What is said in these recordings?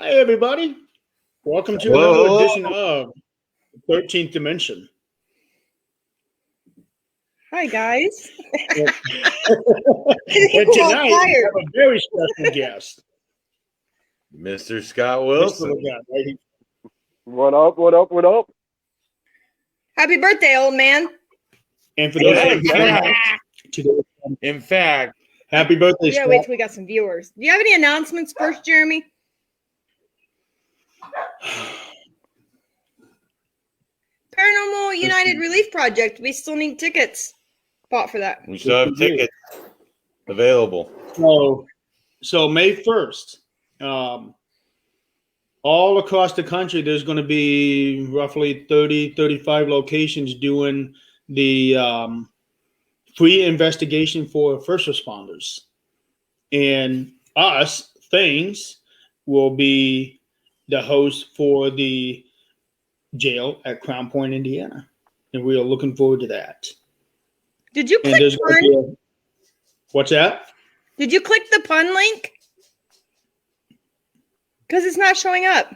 Hi, everybody. Welcome to Hello, another hello. edition of 13th Dimension. Hi, guys. And People are tonight, we tired. have a very special guest. Mr. Scott Mr. Wilson. Legat, right here. What up, what up, what up? Happy birthday, old man. And for those Yeah, of you who don't know, today, In fact, happy birthday, Yeah, Scott. wait till we got some viewers. Do you have any announcements first, Jeremy? Paranormal United Relief Project. We still need tickets bought for that. we still have tickets available. So May 1st, all across the country, there's going to be roughly 30, 35 locations doing the free investigation for first responders. And us, Things, will be the host for the jail at Crown Point, Indiana. And we are looking forward to that. Did you And click there's going to pun? be what's that? Did you click the pun link? Because it's not showing up.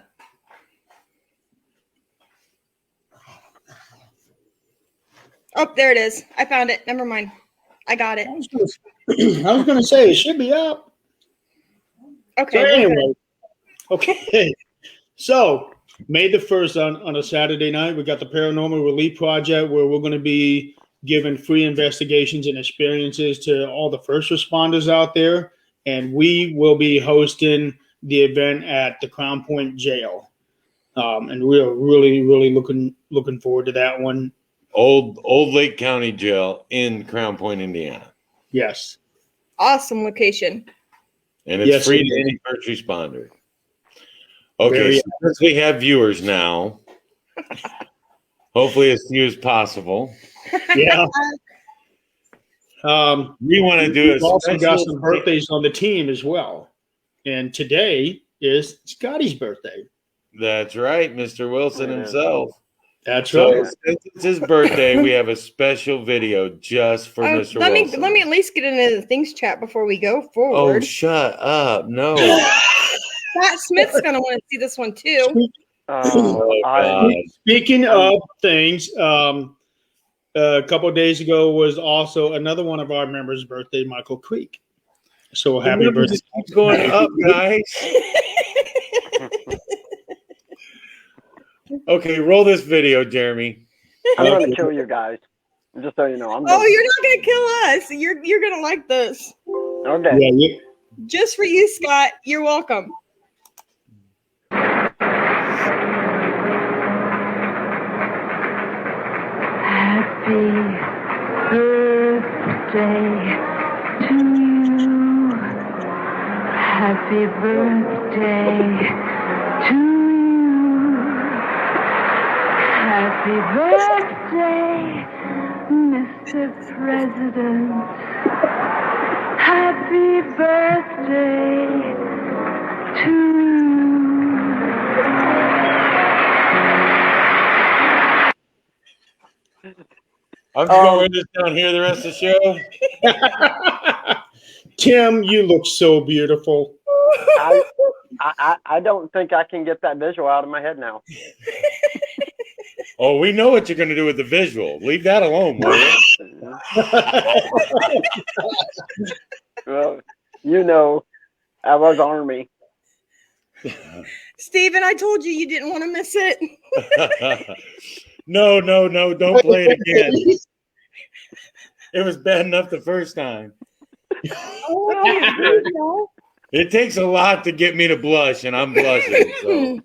Oh, there it is. I found it. Never mind. I got it. I was going to say it should be up. Okay. So we're good. anyway, okay. So May the 1st on a Saturday night, we got the Paranormal Relief Project where we're going to be giving free investigations and experiences to all the first responders out there. And we will be hosting the event at the Crown Point Jail. And we're really looking forward to that one. Old Lake County Jail in Crown Point, Indiana. Yes. Awesome location. And it's Yes, free it to is. any first responder. Okay, Very- so since we have viewers now, hopefully as few as possible, Yeah. we want to do We've also a got special some birthdays on the team as well. And today is Scotty's birthday. That's right, Mr. Wilson Yeah. himself. That's So right. since it's his birthday, we have a special video just for Mr. let Wilson. me at least get into the things chat before we go Oh, forward. shut up. No. Pat Smith's gonna want to see this one too. Oh, God. Speaking of things, a couple of days ago was also another one of our members' birthday, Michael Creek. So happy Remember, birthday. just keep going up, guys. Okay, roll this video, Jeremy. I'm gonna kill you guys. Just so you know, I'm Oh, gonna, you're not gonna kill us. You're gonna like this. okay. Yeah, yeah. Just for you, Scott. You're welcome. Happy birthday to you. Happy birthday to you. Happy birthday, Mr. President. Happy birthday to you. I'm just going to run this down here the rest of the show. Tim, you look so beautiful. I don't think I can get that visual out of my head now. Oh, we know what you're going to do with the visual. Leave that alone, will you? Well, you know, I was Army. Steven, I told you you didn't want to miss it. No, don't play it again. It was bad enough the first time. It takes a lot to get me to blush, and I'm blushing. So.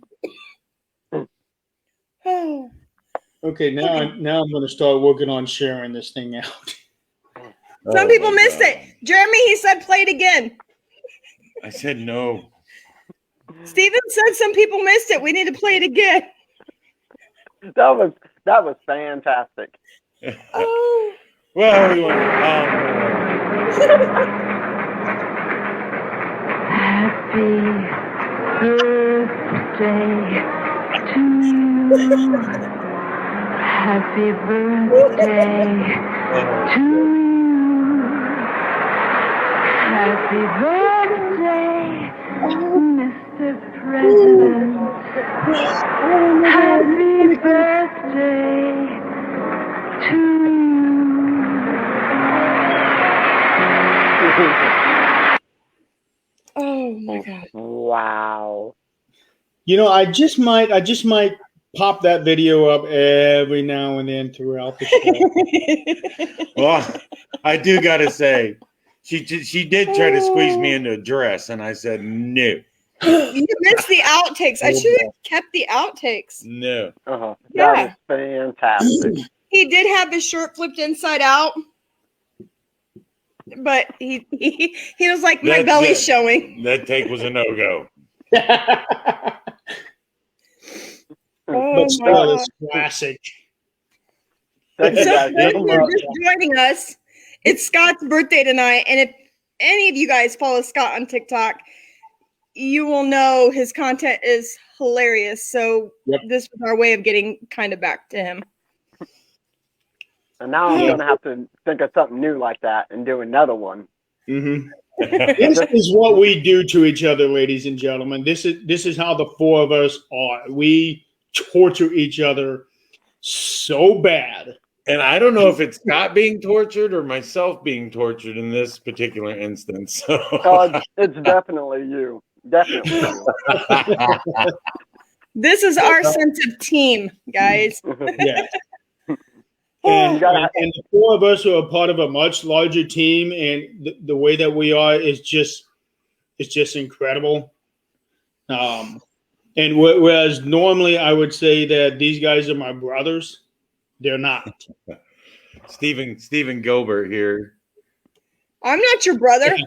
Okay, now I'm going to start working on sharing this thing out. Some people missed it. Jeremy, he said play it again. I said no. Steven said some people missed it. We need to play it again. That was fantastic. Oh. Well, we want. Happy birthday to you. Happy birthday to you. Happy birthday, Mr. President. Happy birthday to you. Oh my god. Wow. You know, I just might pop that video up every now and then throughout the show. Well, I do got to say, she did try to squeeze me into a dress, and I said no, You missed the outtakes. I should have kept the outtakes. no. Uh-huh. Yeah. That is fantastic. He did have his shirt flipped inside out, but he was like, my That's belly's it. showing. That take was a no go. Oh But my still, god. it's classic. Thank you So guys those so who are much. just joining us, it's Scott's birthday tonight, and if any of you guys follow Scott on TikTok, you will know his content is hilarious. So Yep. this was our way of getting kind of back to him. And now I'm Yeah. going to have to think of something new like that and do another one. Hmm This is what we do to each other, ladies and gentlemen. This is how the four of us are. We torture each other so bad. And I don't know if it's Scott being tortured or myself being tortured in this particular instance. So. Oh, it's definitely you. Definitely you. This is our sense of team, guys. Yeah. Oh, And, and the four of us are a part of a much larger team, and the way that we are is just incredible. And whereas normally I would say that these guys are my brothers, they're not. Stephen Gilbert here. I'm not your brother.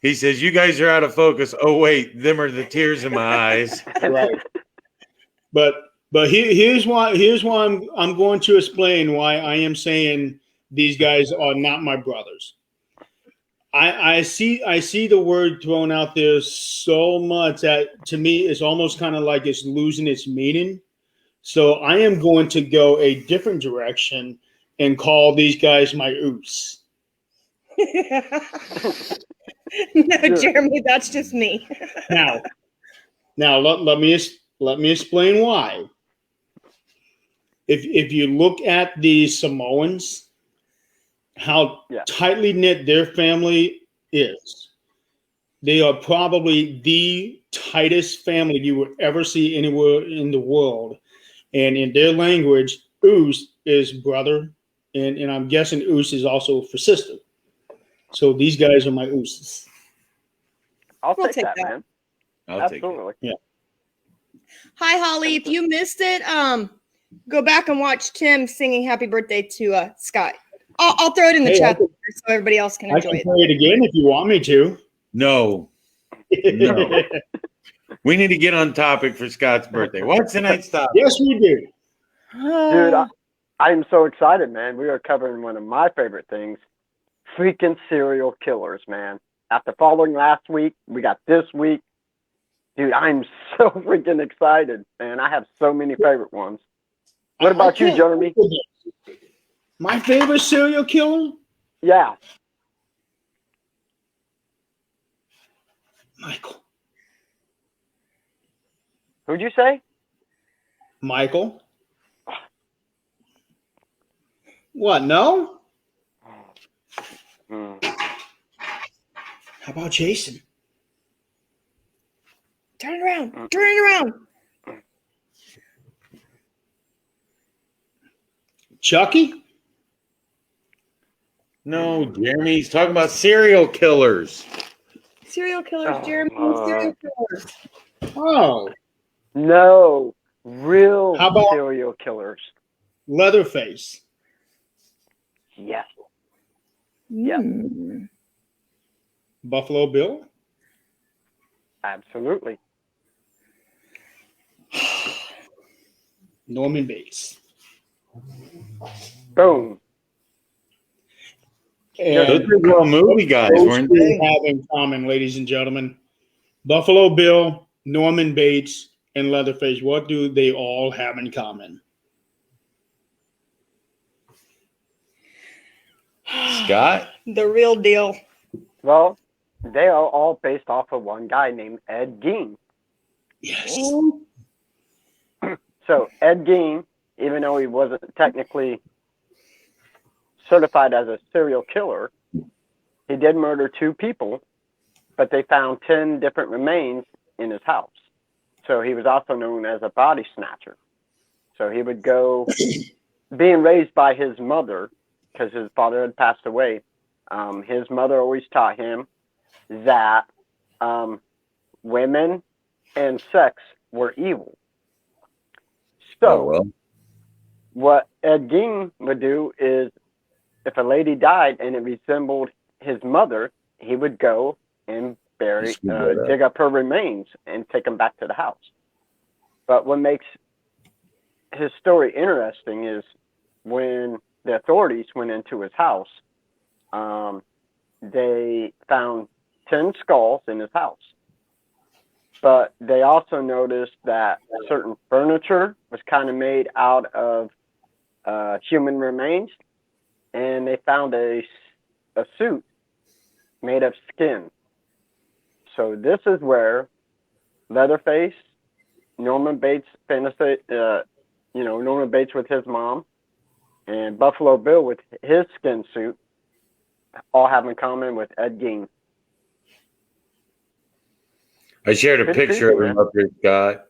He says, "You guys are out of focus." Oh wait, them are the tears in my eyes. Right. But here's why I'm going to explain why I am saying these guys are not my brothers. I see the word thrown out there so much that to me it's almost kind of like it's losing its meaning. So I am going to go a different direction and call these guys my oos. No, Jeremy, that's just me. Now let me explain why. If you look at the Samoans, how tightly knit their family is, they are probably the tightest family you would ever see anywhere in the world. And in their language, oos is brother, and I'm guessing oos is also for sister. So these guys are my ooses. I'll We'll take take that, that. man. I'll take it. Absolutely. Hi, Holly. If you missed it, go back and watch Tim singing "Happy Birthday" to Scott. I'll throw it in the Hey, chat so everybody else can I enjoy can it. play it again if you want me to. No, No. We need to get on topic for Scott's birthday. What's tonight's topic? Yes, we do. Dude, I'm so excited, man. We are covering one of my favorite things, freaking serial killers, man. After following last week, we got this week. Dude, I'm so freaking excited, man. I have so many favorite ones. What about you, Jeremy? My favorite serial killer? Yeah. Michael. Who'd you say? Michael? What, no? Hmm. How about Jason? Turn it around. Turn it around. Chucky? No, Jeremy, he's talking about serial killers. Serial killers, Oh, Jeremy. Serial killers. Oh, No. Real How about- serial killers. Leatherface. Yes. Yeah. Mm. Buffalo Bill? Absolutely. Norman Bates. Boom. And Those are well movie guys, those weren't two they? have in common, ladies and gentlemen. Buffalo Bill, Norman Bates, and Leatherface. What do they all have in common? Scott? The real deal. Well, they are all based off of one guy named Ed Gein. Yes. So Ed Gein, even though he wasn't technically certified as a serial killer, he did murder 2 people, but they found 10 different remains in his house. So he was also known as a body snatcher. So he would go, being raised by his mother, because his father had passed away, his mother always taught him that women and sex were evil. So Oh, well. what Ed Gein would do is, if a lady died and it resembled his mother, he would go and dig up her remains and take them back to the house. But what makes his story interesting is when the authorities went into his house, they found 10 skulls in his house. But they also noticed that certain furniture was kind of made out of human remains, and they found a suit made of skin. So this is where Leatherface, Norman Bates fantasy, Norman Bates with his mom, and Buffalo Bill with his skin suit, all have in common with Ed Gein. I shared a Pretty picture creepy, of him up here, Scott.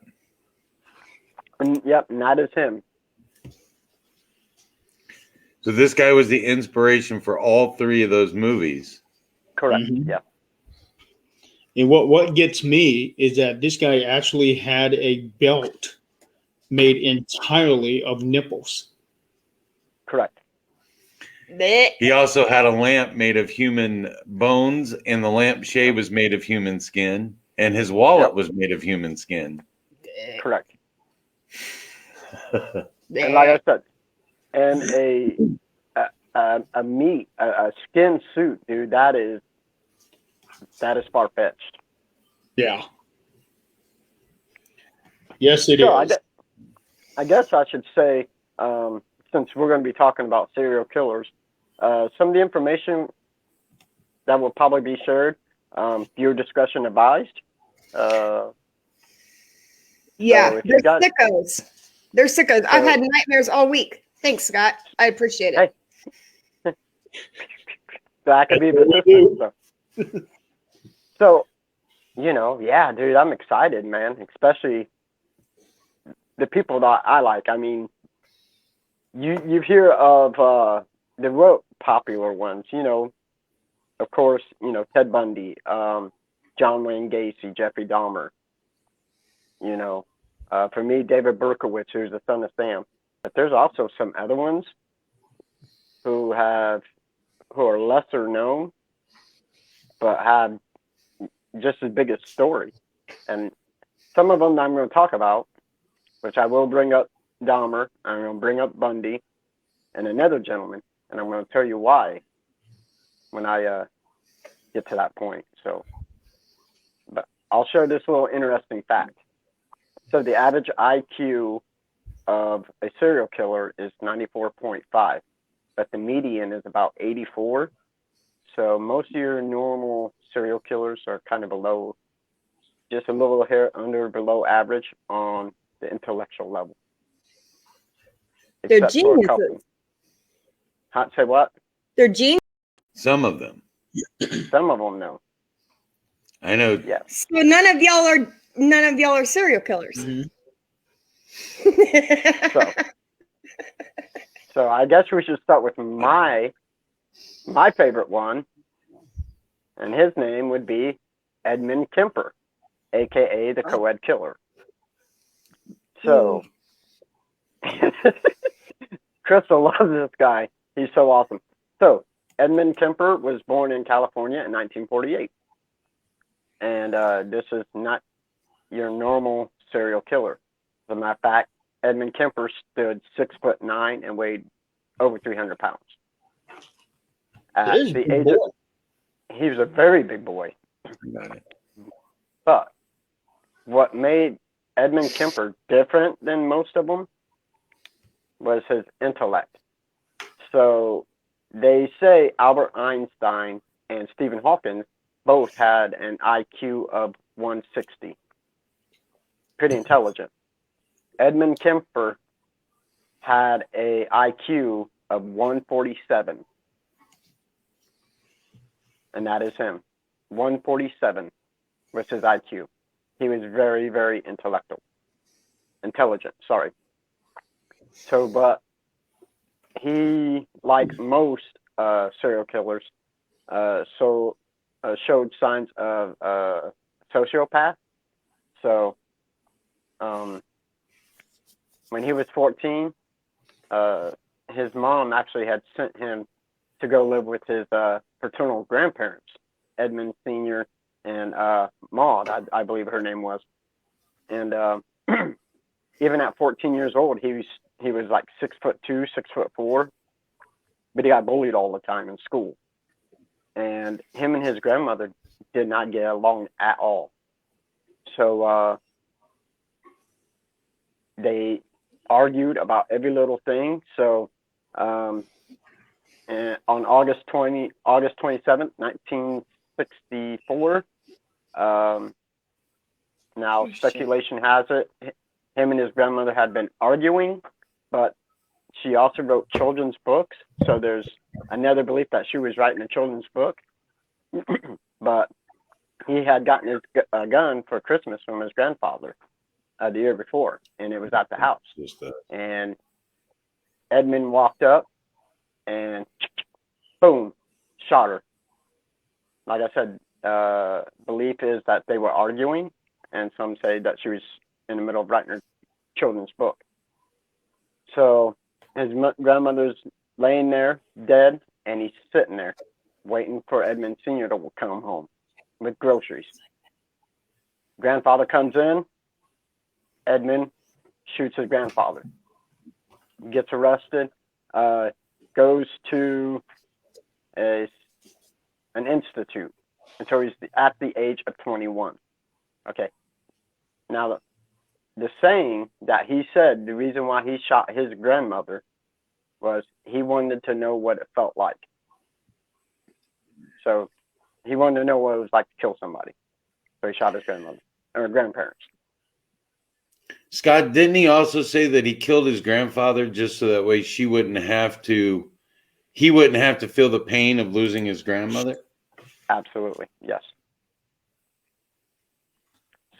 Yep, and that is him. So this guy was the inspiration for all 3 of those movies. Correct. Mhm. Yeah. And what gets me is that this guy actually had a belt made entirely of nipples. Correct. Blech. He also had a lamp made of human bones, and the lampshade was made of human skin, and his wallet Yep. was made of human skin. Correct. And like I said, and a skin suit, dude, that is far fetched. Yeah. Yes, it So is. I guess I should say, since we're going to be talking about serial killers, some of the information that will probably be shared, viewer discretion advised. Yeah, So if they're you got- sickos. They're sickos. I've had nightmares all week. Thanks, Scott. I appreciate it. Hey. That could be the system. So, yeah, dude, I'm excited, man. Especially the people that I like. I mean, you hear of the real popular ones. Of course, Ted Bundy, John Wayne Gacy, Jeffrey Dahmer. For me, David Berkowitz, who's the son of Sam. But there's also some other ones who are lesser known, but have just as big a story. And some of them I'm going to talk about, which I will bring up Dahmer, I'm going to bring up Bundy, and another gentleman, and I'm going to tell you why when I get to that point. So, but I'll share this little interesting fact. So the average IQ of a serial killer is 94.5, but the median is about 84. So most of your normal serial killers are kind of below, just a little hair below average on the intellectual level. They're Except for a geniuses. couple. Say what? They're geniuses. Some of them. Some of them, no. I know. Yeah. So none of y'all are serial killers. Mhm. So I guess we should start with my favorite one, and his name would be Edmund Kemper, aka the Co-Ed Killer. So Crystal loves this guy. He's so awesome. So Edmund Kemper was born in California in 1948, and this is not your normal serial killer. As a matter of fact, Edmund Kemper stood 6'9" and weighed over 300 pounds. At It is the big age boy. he was a very big boy. Got it. But what made Edmund Kemper different than most of them was his intellect. So they say Albert Einstein and Stephen Hawking both had an IQ of 160. pretty intelligent. Edmund Kemper had a IQ of 147. And that is him. 147 was his IQ. He was very, very intelligent, sorry. So, but he, like most serial killers, showed signs of sociopath. So, when he was 14, his mom actually had sent him to go live with his paternal grandparents, Edmund Sr. and Maud, I believe her name was. And even at 14 years old, he was like 6'2", 6'4", but he got bullied all the time in school. And him and his grandmother did not get along at all. So they argued about every little thing. So and on August 27th, 1964, now speculation has it, him and his grandmother had been arguing, but she also wrote children's books. So there's another belief that she was writing a children's book. But he had gotten his gun for Christmas from his grandfather the year before, and it was at the house. And Edmund walked up and boom, shot her. Like I said, belief is that they were arguing, and some say that she was in the middle of writing her children's book. So his grandmother's laying there dead, and he's sitting there waiting for Edmund Sr. to come home with groceries. Grandfather comes in. Edmund shoots his grandfather. Gets arrested. Goes to an institute until he's at the age of 21. Okay. Now, the saying that he said, the reason why he shot his grandmother was he wanted to know what it felt like. So he wanted to know what it was like to kill somebody. So he shot his grandmother or grandparents. Scott, didn't he also say that he killed his grandfather just so that way he wouldn't have to feel the pain of losing his grandmother? Absolutely, yes.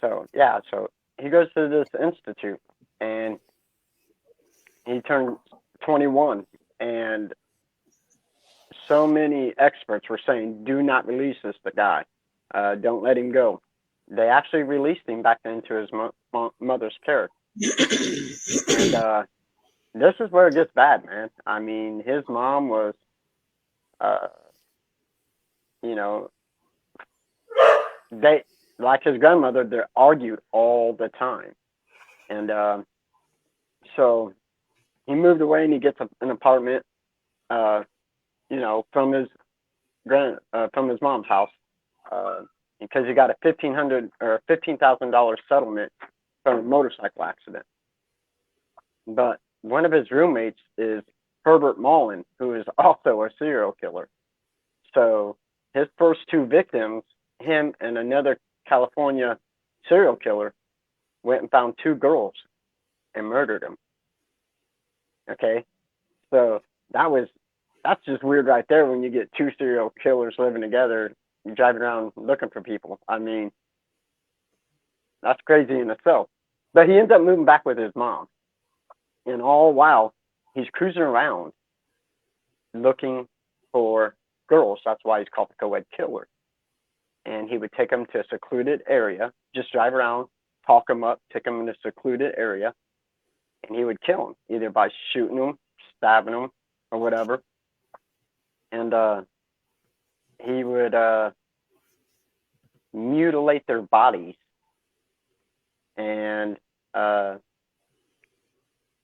So, yeah, so he goes to this institute, and he turned 21, and so many experts were saying, do not release this guy. Don't let him go. They actually released him back into his mother's care. And this is where it gets bad, man. I mean, his mom was, they, like his grandmother, they argued all the time. And so he moved away, and he gets an apartment, from his from his mom's house, because he got a $15,000 settlement from a motorcycle accident. But one of his roommates is Herbert Mullen, who is also a serial killer. So his first two victims, him and another California serial killer, went and found two girls and murdered them. Okay, so that's just weird right there when you get two serial killers living together, driving around looking for people. I mean, that's crazy in itself. But he ends up moving back with his mom. And all while he's cruising around looking for girls. That's why he's called the co-ed killer. And he would take them to a secluded area, just drive around, talk them up, take them in a secluded area, and he would kill them, either by shooting them, stabbing them, or whatever. And he would mutilate their bodies and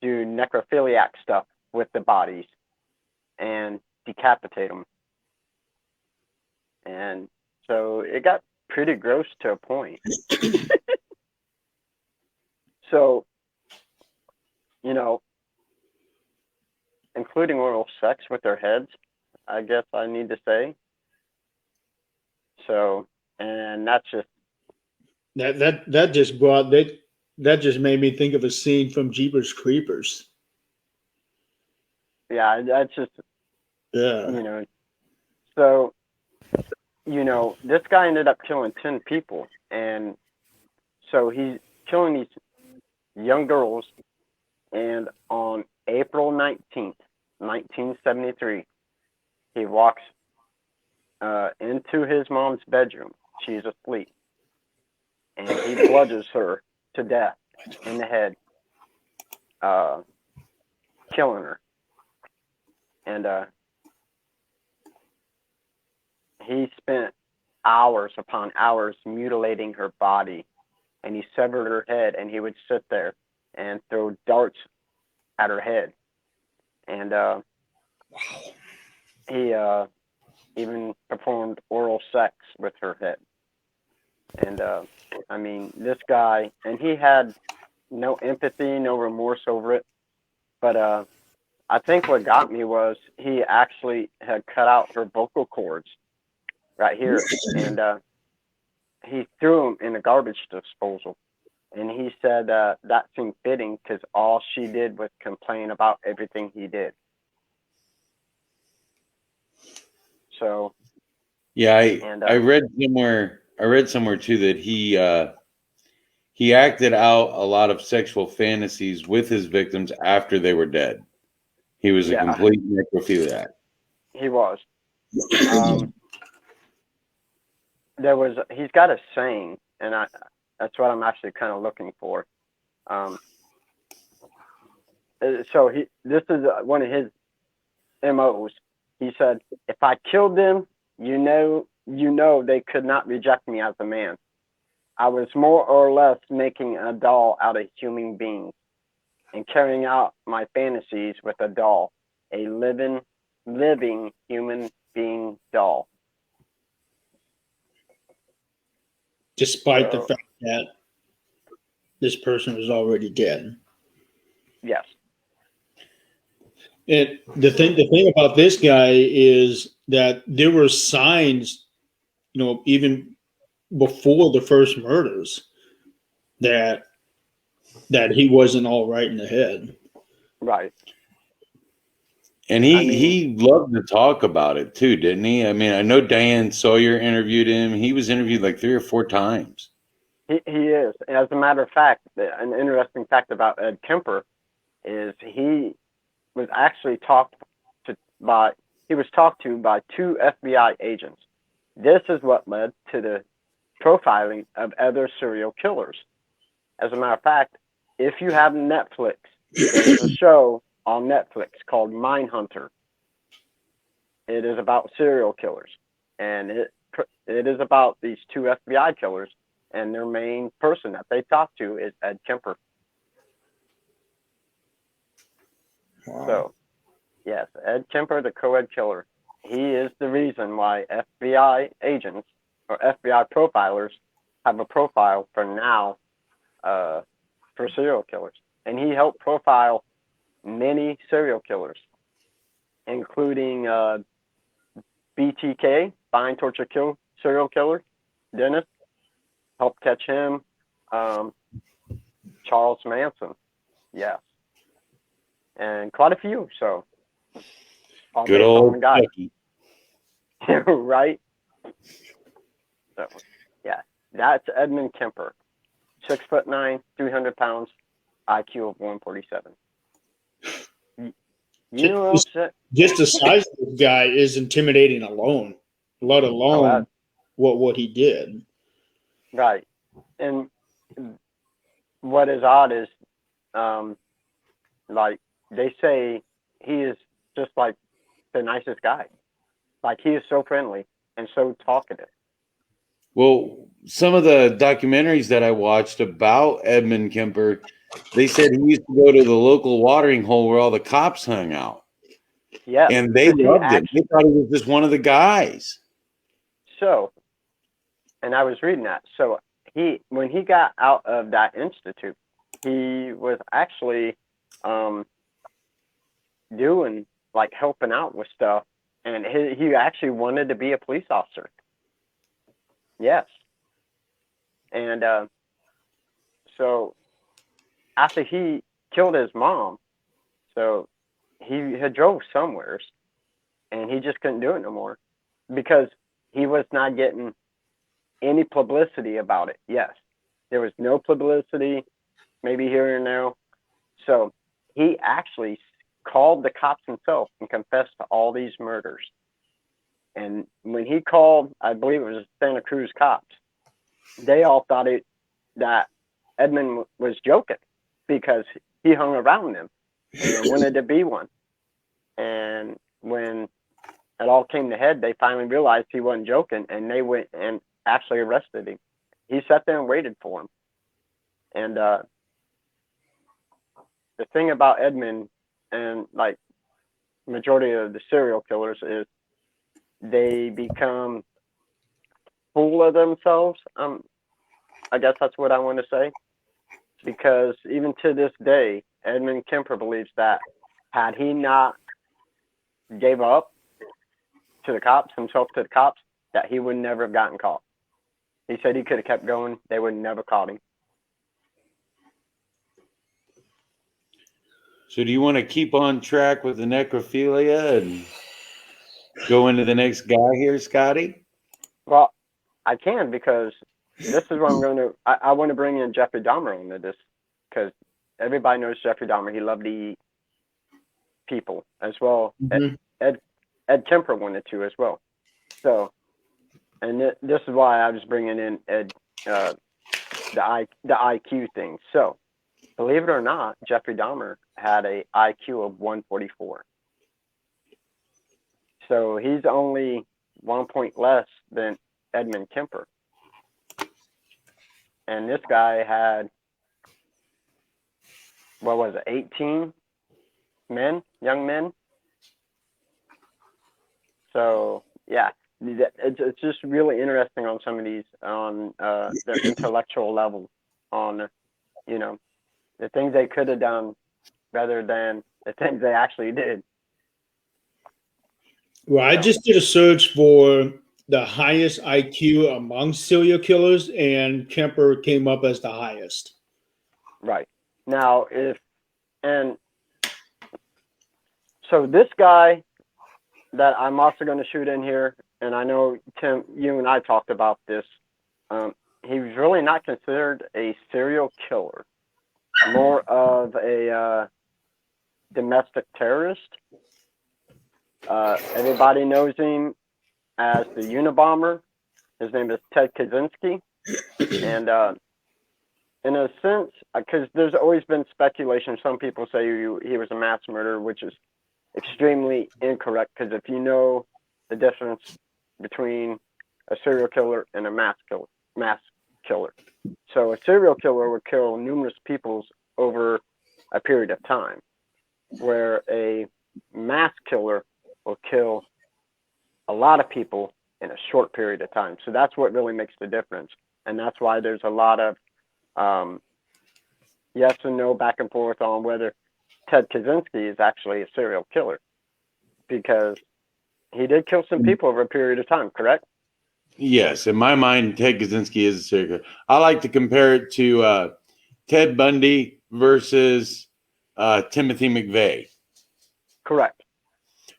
do necrophiliac stuff with the bodies and decapitate them. And so it got pretty gross to a point. So, including oral sex with their heads, I guess I need to say. So, and that's just that just brought that just made me think of a scene from Jeepers Creepers. Yeah, that's just, Yeah. you know. So, this guy ended up killing 10 people. And so he's killing these young girls. And on April 19th, 1973, he walks into his mom's bedroom. She's asleep. And he bludgeons her to death in the head, killing her. And he spent hours upon hours mutilating her body. And he severed her head, and he would sit there and throw darts at her head. And he even performed oral sex with her head. And I mean, this guy, and he had no empathy, no remorse over it. But I think what got me was he actually had cut out her vocal cords right here, and he threw them in a garbage disposal. And he said that seemed fitting because all she did was complain about everything he did. So Yeah, And, I read somewhere too that he acted out a lot of sexual fantasies with his victims after they were dead. He was a Yeah. complete necrophiliac. he was. He's got a saying, and that's what I'm actually kind of looking for. So this is one of his MOs. He said, "If I killed them, you know they could not reject me as a man. I was more or less making a doll out of human beings and carrying out my fantasies with a doll, a living human being doll." Despite the fact that this person was already dead. Yes. And the thing about this guy is that there were signs, even before the first murders, that he wasn't all right in the head. Right. And he loved to talk about it too, didn't he? I mean, I know Diane Sawyer interviewed him. He was interviewed like 3 or 4 times. He is. As a matter of fact, an interesting fact about Ed Kemper is he was actually talked to by 2 FBI agents. This is what led to the profiling of other serial killers. As a matter of fact, if you have Netflix, there's a show on Netflix called Mindhunter. It is about serial killers, and it is about these 2 FBI killers, and their main person that they talk to is Ed Kemper. Wow. So, yes, Ed Kemper, the co-ed killer, he is the reason why FBI agents or FBI profilers have a profile for now for serial killers. And he helped profile many serial killers, including BTK, Bind, Torture, Kill serial killer, Dennis, helped catch him. Charles Manson, yes. And quite a few, so. all Good based on old the guy. Chucky. Right? So, yeah, that's Edmund Kemper. 6'9", 300 pounds, IQ of 147. You know Just the size of this guy is intimidating alone, let alone what he did. right. And what is odd is, like, they say he is just like the nicest guy. Like, he is so friendly and so talkative. Well, some of the documentaries that I watched about Edmund Kemper, they said he used to go to the local watering hole where all the cops hung out. Yeah. And they loved him. They thought he was just one of the guys. So, and I was reading that. So when he got out of that institute, he was actually doing, like, helping out with stuff. And he actually wanted to be a police officer. Yes. And so after he killed his mom, so he had drove somewheres, and he just couldn't do it no more because he was not getting any publicity about it. Yes, there was no publicity, maybe here and there. So he actually called the cops himself and confessed to all these murders. And when he called, I believe it was the Santa Cruz cops, they all thought that Edmund was joking because he hung around them and wanted to be one. And when it all came to head, they finally realized he wasn't joking, and they went and actually arrested him. He sat there and waited for him. And the thing about Edmund and like majority of the serial killers is they become full of themselves. I guess that's what I want to say, because even to this day, Edmund Kemper believes that had he not gave up to the cops, himself to the cops, that he would never have gotten caught. He said he could have kept going. They would never caught him. So do you want to keep on track with the necrophilia and go into the next guy here, Scotty? Well, I can, because this is what I'm going to, I want to bring in Jeffrey Dahmer into this, because everybody knows Jeffrey Dahmer. He loved to eat people as well. Mhm. Ed Kemper wanted to as well. So, and this is why I was bringing in Ed, the IQ thing. So, believe it or not, Jeffrey Dahmer had a IQ of 144. So he's only 1 point less than Edmund Kemper. And this guy had, what was it, 18 young men? So, yeah, it's just really interesting on some of these, on their intellectual level, on, you know, the things they could have done rather than the things they actually did. Well, I just did a search for the highest IQ among serial killers, and Kemper came up as the highest. Right. Now, so this guy that I'm also going to shoot in here, and I know, Tim, you and I talked about this, he's really not considered a serial killer, more of a domestic terrorist. Everybody knows him as the Unabomber. His name is Ted Kaczynski. And in a sense, because there's always been speculation, some people say he was a mass murderer, which is extremely incorrect, because if you know the difference between a serial killer and a mass killer. So a serial killer would kill numerous people over a period of time, where a mass killer will kill a lot of people in a short period of time. So that's what really makes the difference. And that's why there's a lot of yes and no back and forth on whether Ted Kaczynski is actually a serial killer, because he did kill some people over a period of time, correct? Yes, in my mind, Ted Kaczynski is a serial killer. I like to compare it to Ted Bundy versus Timothy McVeigh. Correct.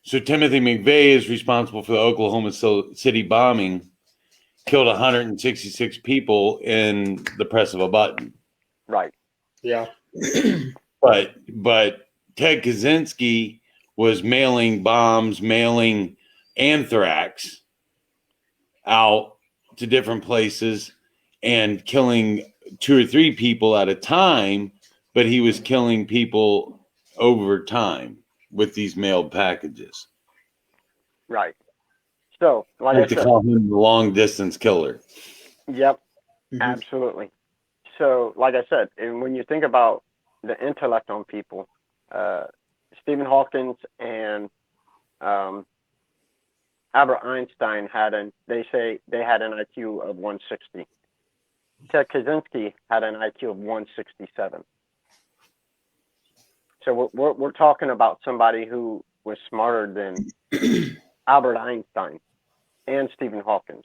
So Timothy McVeigh is responsible for the Oklahoma City bombing, killed 166 people in the press of a button. Right. Yeah. But Ted Kaczynski was mailing bombs, mailing anthrax out to different places and killing 2 or 3 people at a time, but he was killing people over time with these mailed packages. Right. So, like I I like to said, call him the long distance killer. yep, Mhm. absolutely. So, like I said, and when you think about the intellect on people, Stephen Hawking and Albert Einstein they say they had an IQ of 160. Ted Kaczynski had an IQ of 167. So we're talking about somebody who was smarter than Albert Einstein and Stephen Hawking.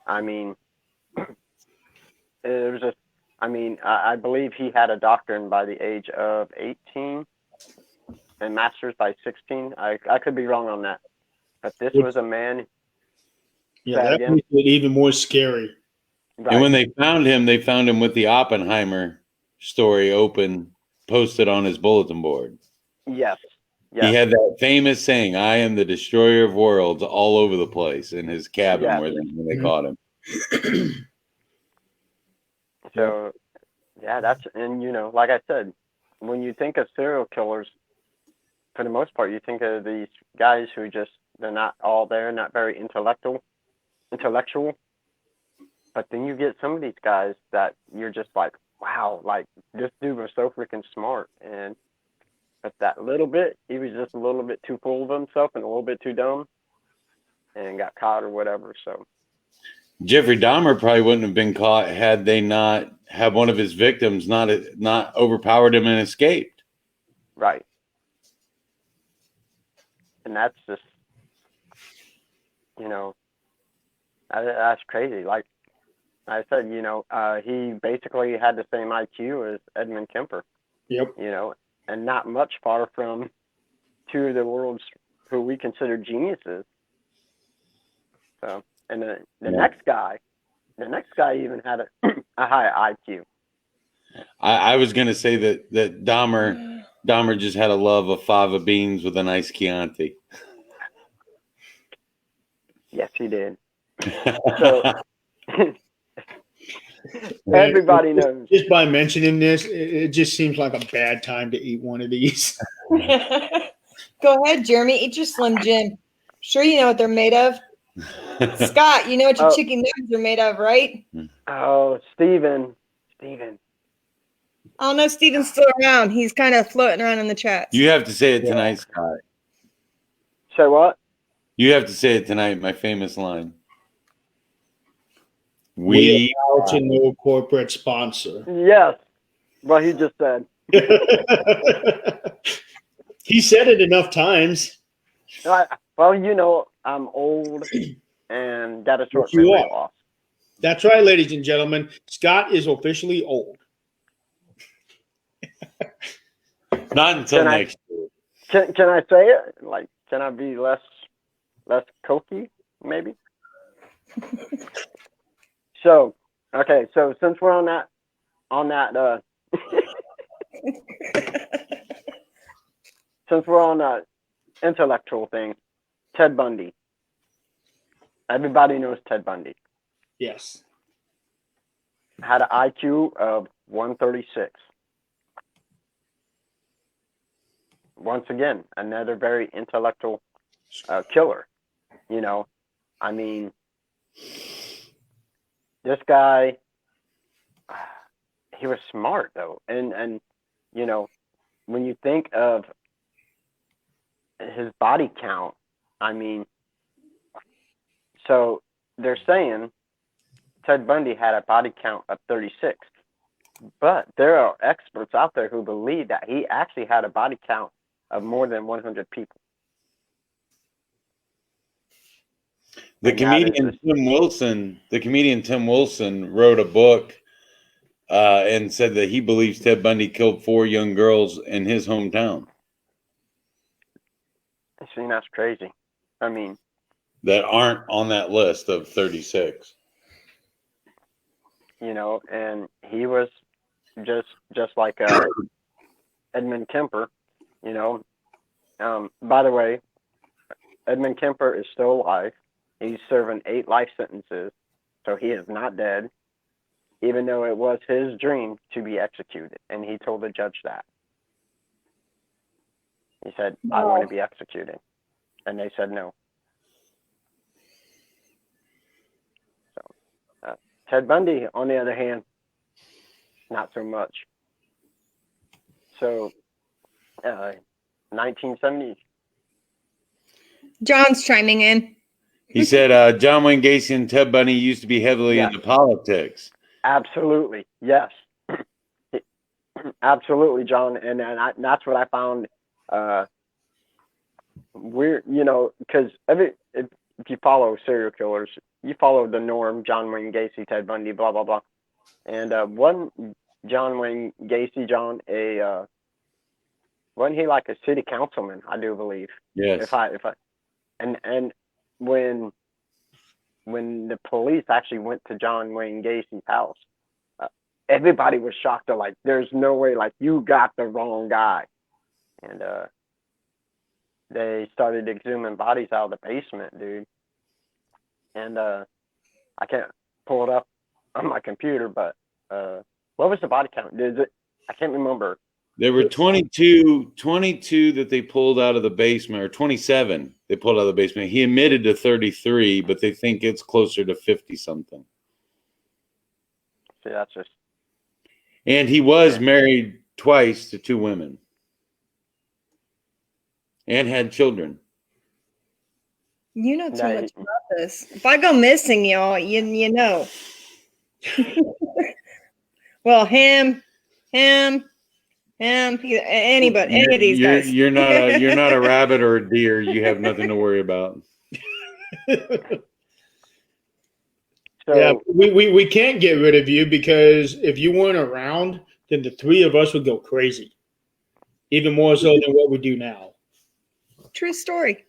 I mean, I mean, I believe he had a doctorate by the age of 18 and master's by 16. I could be wrong on that. But this was a man. Yeah, Say that again? makes it even more scary. And Right. when they found him with the Oppenheimer story posted on his bulletin board. Yes. He had that famous saying, "I am the destroyer of worlds," all over the place in his cabin Yes. when they caught him. So, yeah, and like I said, when you think of serial killers, for the most part, you think of these guys who they're not all there, not very intellectual. But then you get some of these guys that you're just like, wow, like this dude was so freaking smart. But that little bit, he was just a little bit too full of himself and a little bit too dumb and got caught or whatever. So Jeffrey Dahmer probably wouldn't have been caught had they not had one of his victims not overpowered him and escaped. right. And that's just, that's crazy. Like I said, he basically had the same IQ as Edmund Kemper, Yep. and not much far from two of the world's who we consider geniuses. So, and the next guy even had a high IQ. I was going to say that Dahmer just had a love of fava beans with a nice Chianti. Yes, he did. So everybody knows. Just by mentioning this, it just seems like a bad time to eat one of these. Go ahead, Jeremy. Eat your Slim Jim. Sure, you know what they're made of. Scott, you know what your chicken nuggets are made of, right? Oh, Steven. Oh no, Steven's still around. He's kind of floating around in the chat. You have to say it tonight, Scott. Say what? You have to say it tonight, my famous line. We are to no corporate sponsor. Yes. What he just said. He said it enough times. Well, I'm old and got a short Yes, you memory are. loss. That's right, ladies and gentlemen. Scott is officially old. Not until next year. Can I say it? Like, can I be less cokey, maybe? So, okay. So since we're on that, since we're on that intellectual thing, Ted Bundy. Everybody knows Ted Bundy. Yes. Had an IQ of 136. Once again, another very intellectual killer. I mean, this guy, he was smart though, and when you think of his body count, I mean, so they're saying Ted Bundy had a body count of 36, but there are experts out there who believe that he actually had a body count of more than 100 people. The comedian Tim Wilson wrote a book and said that he believes Ted Bundy killed 4 young girls in his hometown. See, that's crazy. I mean, that aren't on that list of 36. And he was just like Edmund Kemper. By the way, Edmund Kemper is still alive. He's serving 8 life sentences, so he is not dead, even though it was his dream to be executed. And he told the judge that. He said, I want to be executed. And they said no. So, Ted Bundy, on the other hand, not so much. So, 1970s. John's chiming in. He said John Wayne Gacy and Ted Bundy used to be heavily into politics. Absolutely. Yes. Absolutely, John. And that's what I found weird, because if you follow serial killers, you follow the norm, John Wayne Gacy, Ted Bundy, blah, blah, blah. And wasn't John Wayne Gacy, wasn't he like a city councilman? I do believe. Yes. And when the police actually went to John Wayne Gacy's house, everybody was shocked. They're like, "There's no way! Like, you got the wrong guy." And they started exhuming bodies out of the basement, dude. And I can't pull it up on my computer, but what was the body count? I can't remember. There were 22 that they pulled out of the basement, or 27 they pulled out of the basement. He admitted to 33, but they think it's closer to 50 something. See, that's just. And he was married twice to 2 women and had children. You know too Yeah, much about this. If I go missing, y'all, you know. Well, him, anybody, any of these guys. You're not a rabbit or a deer. You have nothing to worry about. So, Yeah, we can't get rid of you because if you weren't around, then the 3 of us would go crazy, even more so than what we do now. True story.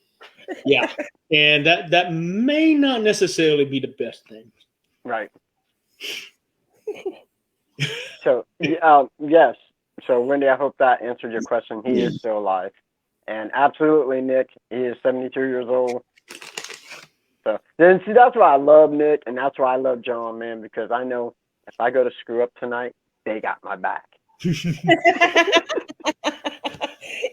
Yeah, and that may not necessarily be the best thing. right. So, yes. So, Wendy, I hope that answered your question. He is still alive. And absolutely, Nick, he is 72 years old. So, then see, that's why I love Nick, and that's why I love John, man, because I know if I go to screw up tonight, they got my back.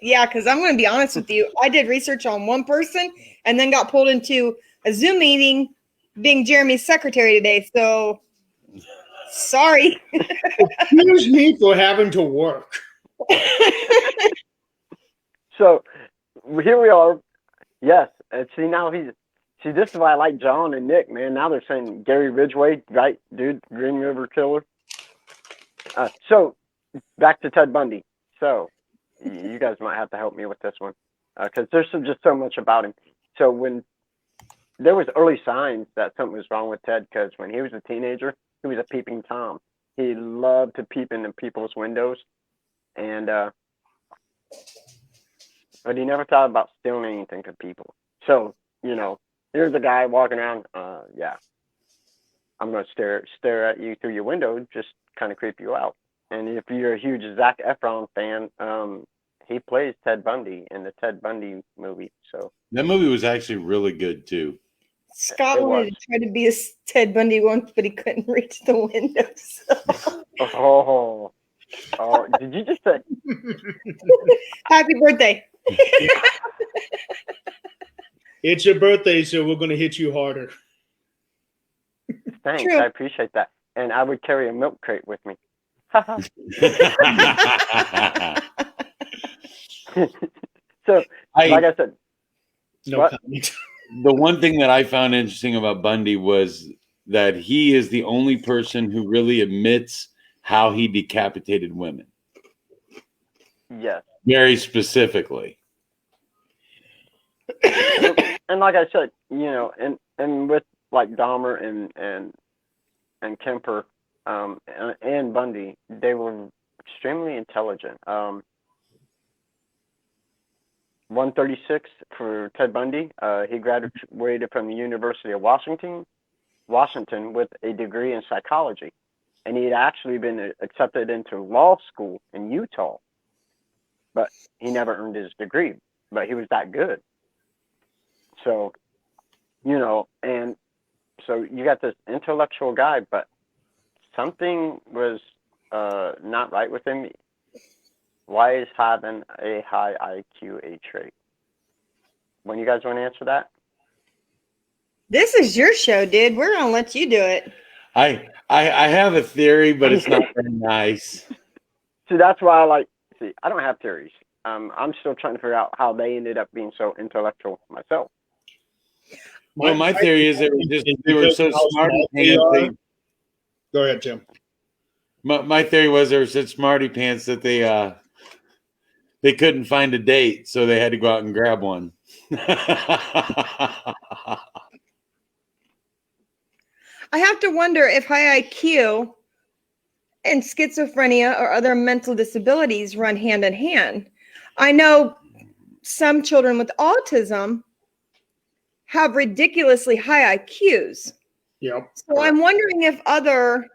Yeah, because I'm going to be honest with you. I did research on one person and then got pulled into a Zoom meeting being Jeremy's secretary today. So, sorry. Excuse me for having to work. So, here we are. Yes. And see, now see, this is why I like John and Nick, man. Now they're saying Gary Ridgway, right, dude? Green River Killer. So, back to Ted Bundy. So, you guys might have to help me with this one because there's just so much about him. So, when there was early signs that something was wrong with Ted, because when he was a teenager, he was a peeping Tom. He loved to peep into people's windows, and but he never thought about stealing anything from people. So, here's a guy walking around. Yeah, I'm gonna stare at you through your window, just kind of creep you out. And if you're a huge Zac Efron fan, he plays Ted Bundy in the Ted Bundy movie. So That movie was actually really good too. Scott It wanted was. to try to be a Ted Bundy once, but he couldn't reach the windows. oh, did you just say? Happy birthday. It's your birthday, so we're going to hit you harder. Thanks, True. I appreciate that. And I would carry a milk crate with me. So, like I said, No What? comment. The one thing that I found interesting about Bundy was that he is the only person who really admits how he decapitated women, yes. very specifically. And like I said, and with like Dahmer and Kemper, and Bundy, they were extremely intelligent. 136 for Ted Bundy. He graduated from the University of Washington with a degree in psychology. And he had actually been accepted into law school in Utah, but he never earned his degree, but he was that good. So, and so you got this intellectual guy, but something was not right with him. Why is having a high IQ a trait? When you guys want to answer that? This is your show, dude. We're going to let you do it. I have a theory, but it's not very nice. See, that's why I don't have theories. I'm still trying to figure out how they ended up being so intellectual myself. Well, my theory is they were so smart. Go ahead, Tim. My theory was they were such smarty pants that they couldn't find a date, so they had to go out and grab one. I have to wonder if high IQ and schizophrenia or other mental disabilities run hand in hand. I know some children with autism have ridiculously high IQs. Yep. So I'm wondering if other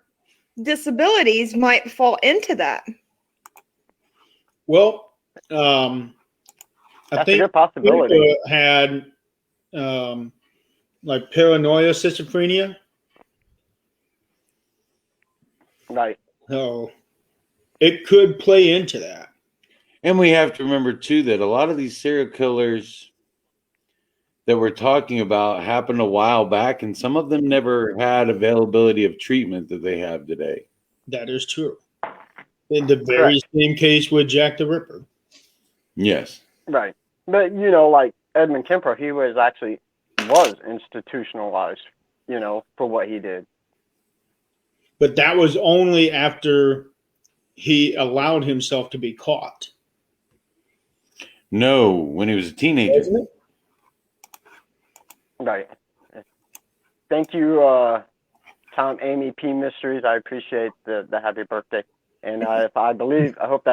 disabilities might fall into that. Well, I That's a think good possibility. Peter had like paranoia schizophrenia. Right. So it could play into that. And we have to remember too that a lot of these serial killers that we're talking about happened a while back, and some of them never had availability of treatment that they have today. That is true. In the very same case with Jack the Ripper. Yes. Right. But, you know, like Edmund Kemper, he was institutionalized, you know, for what he did. But that was only after he allowed himself to be caught. No, when he was a teenager. Wasn't it? Right. Thank you, Tom, Amy P. Mysteries. I appreciate the happy birthday. And I hope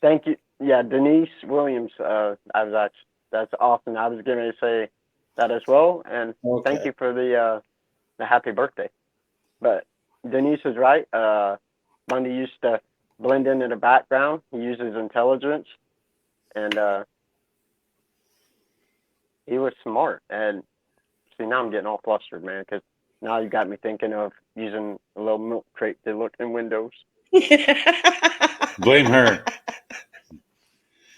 thank you. Yeah, Denise Williams, that's awesome. I was going to say that as well. And Thank you for the happy birthday. But Denise is right. Bundy used to blend into the background. He uses intelligence. And he was smart. And see, now I'm getting all flustered, man, because now you got me thinking of using a little milk crate to look in windows. Blame her.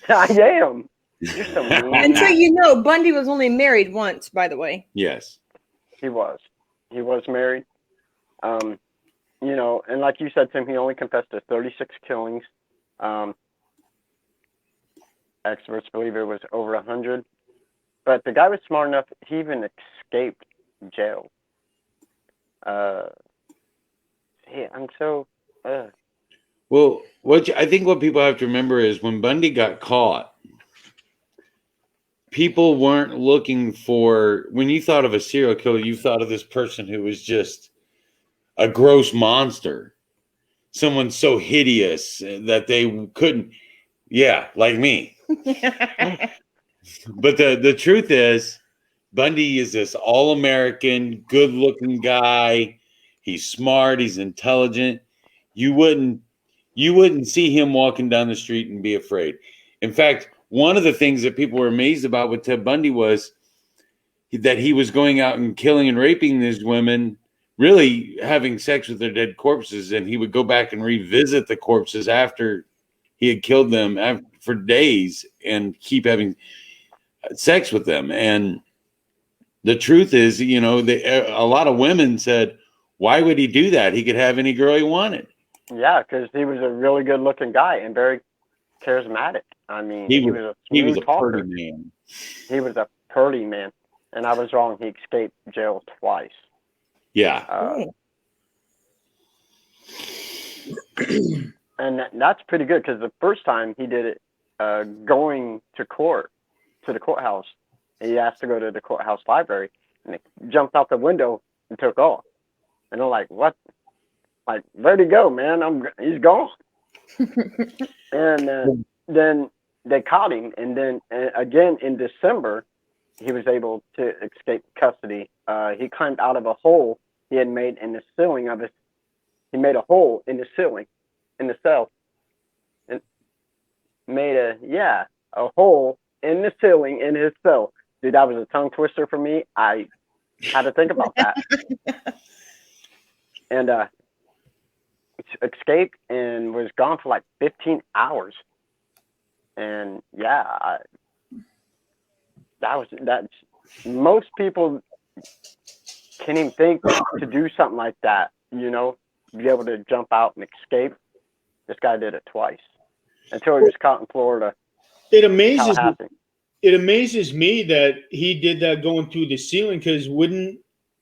I am. You're so mean. And so you know, Bundy was only married once, by the way. Yes. He was married. You know, and like you said, Tim, he only confessed to 36 killings. Experts believe it was over 100. But the guy was smart enough, he even escaped jail. I'm so... Well, I think what people have to remember is when Bundy got caught, people weren't looking for, when you thought of a serial killer, you thought of this person who was just a gross monster. Someone so hideous that they couldn't, like me. But the truth is, Bundy is this all-American, good-looking guy. He's smart. He's intelligent. You wouldn't see him walking down the street and be afraid. In fact, one of the things that people were amazed about with Ted Bundy was that he was going out and killing and raping these women, really having sex with their dead corpses, and he would go back and revisit the corpses after he had killed them for days and keep having sex with them. And the truth is, you know, a lot of women said, why would he do that? He could have any girl he wanted. Yeah, because he was a really good-looking guy and very charismatic. I mean, he was a pretty man. He was a pretty man. And I was wrong. He escaped jail twice. Yeah. And that's pretty good because the first time he did it going to the courthouse. He asked to go to the courthouse library, and it jumped out the window and took off. And I'm like, what? Like, where'd he go, man? He's gone. And then they caught him. And then again in December, he was able to escape custody. He climbed out of a hole he had made in the ceiling of his. He made a hole in the ceiling, in the cell, and made a hole in the ceiling in his cell. Dude, that was a tongue twister for me. I had to think about that. And escaped and was gone for like 15 hours. And that's most people can't even think to do something like that, you know, be able to jump out and escape. This guy did it twice until he was caught in Florida. It amazes me that he did that going through the ceiling, because wouldn't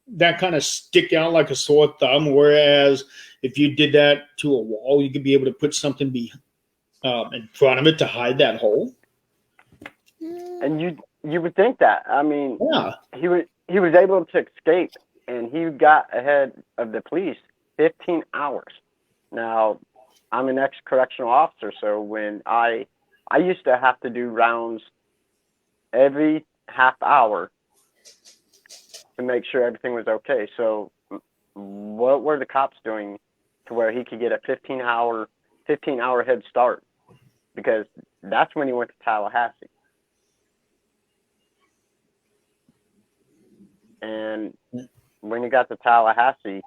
that kind of stick out like a sore thumb? Whereas if you did that to a wall, you could be able to put something in front of it to hide that hole. And you would think that. I mean, yeah, he was able to escape, and he got ahead of the police 15 hours. Now, I'm an ex-correctional officer, so when I used to have to do rounds every half hour to make sure everything was okay. So what were the cops doing to where he could get a 15-hour head start? Because that's when he went to Tallahassee. And when he got to Tallahassee,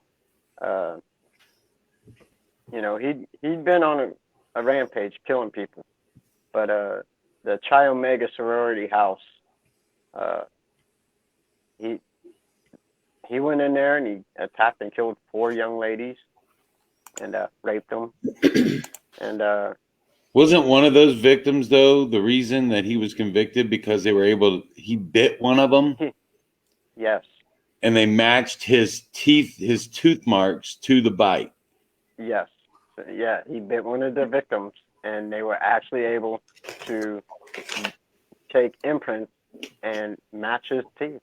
he'd been on a rampage killing people. But the Chi Omega sorority house, he went in there and he attacked and killed 4 young ladies and raped them. And Wasn't one of those victims, though, the reason that he was convicted because he bit one of them? yes, And they matched his tooth marks to the bite. yes. Yeah, he bit one of the victims, and they were actually able to take imprints and match his teeth.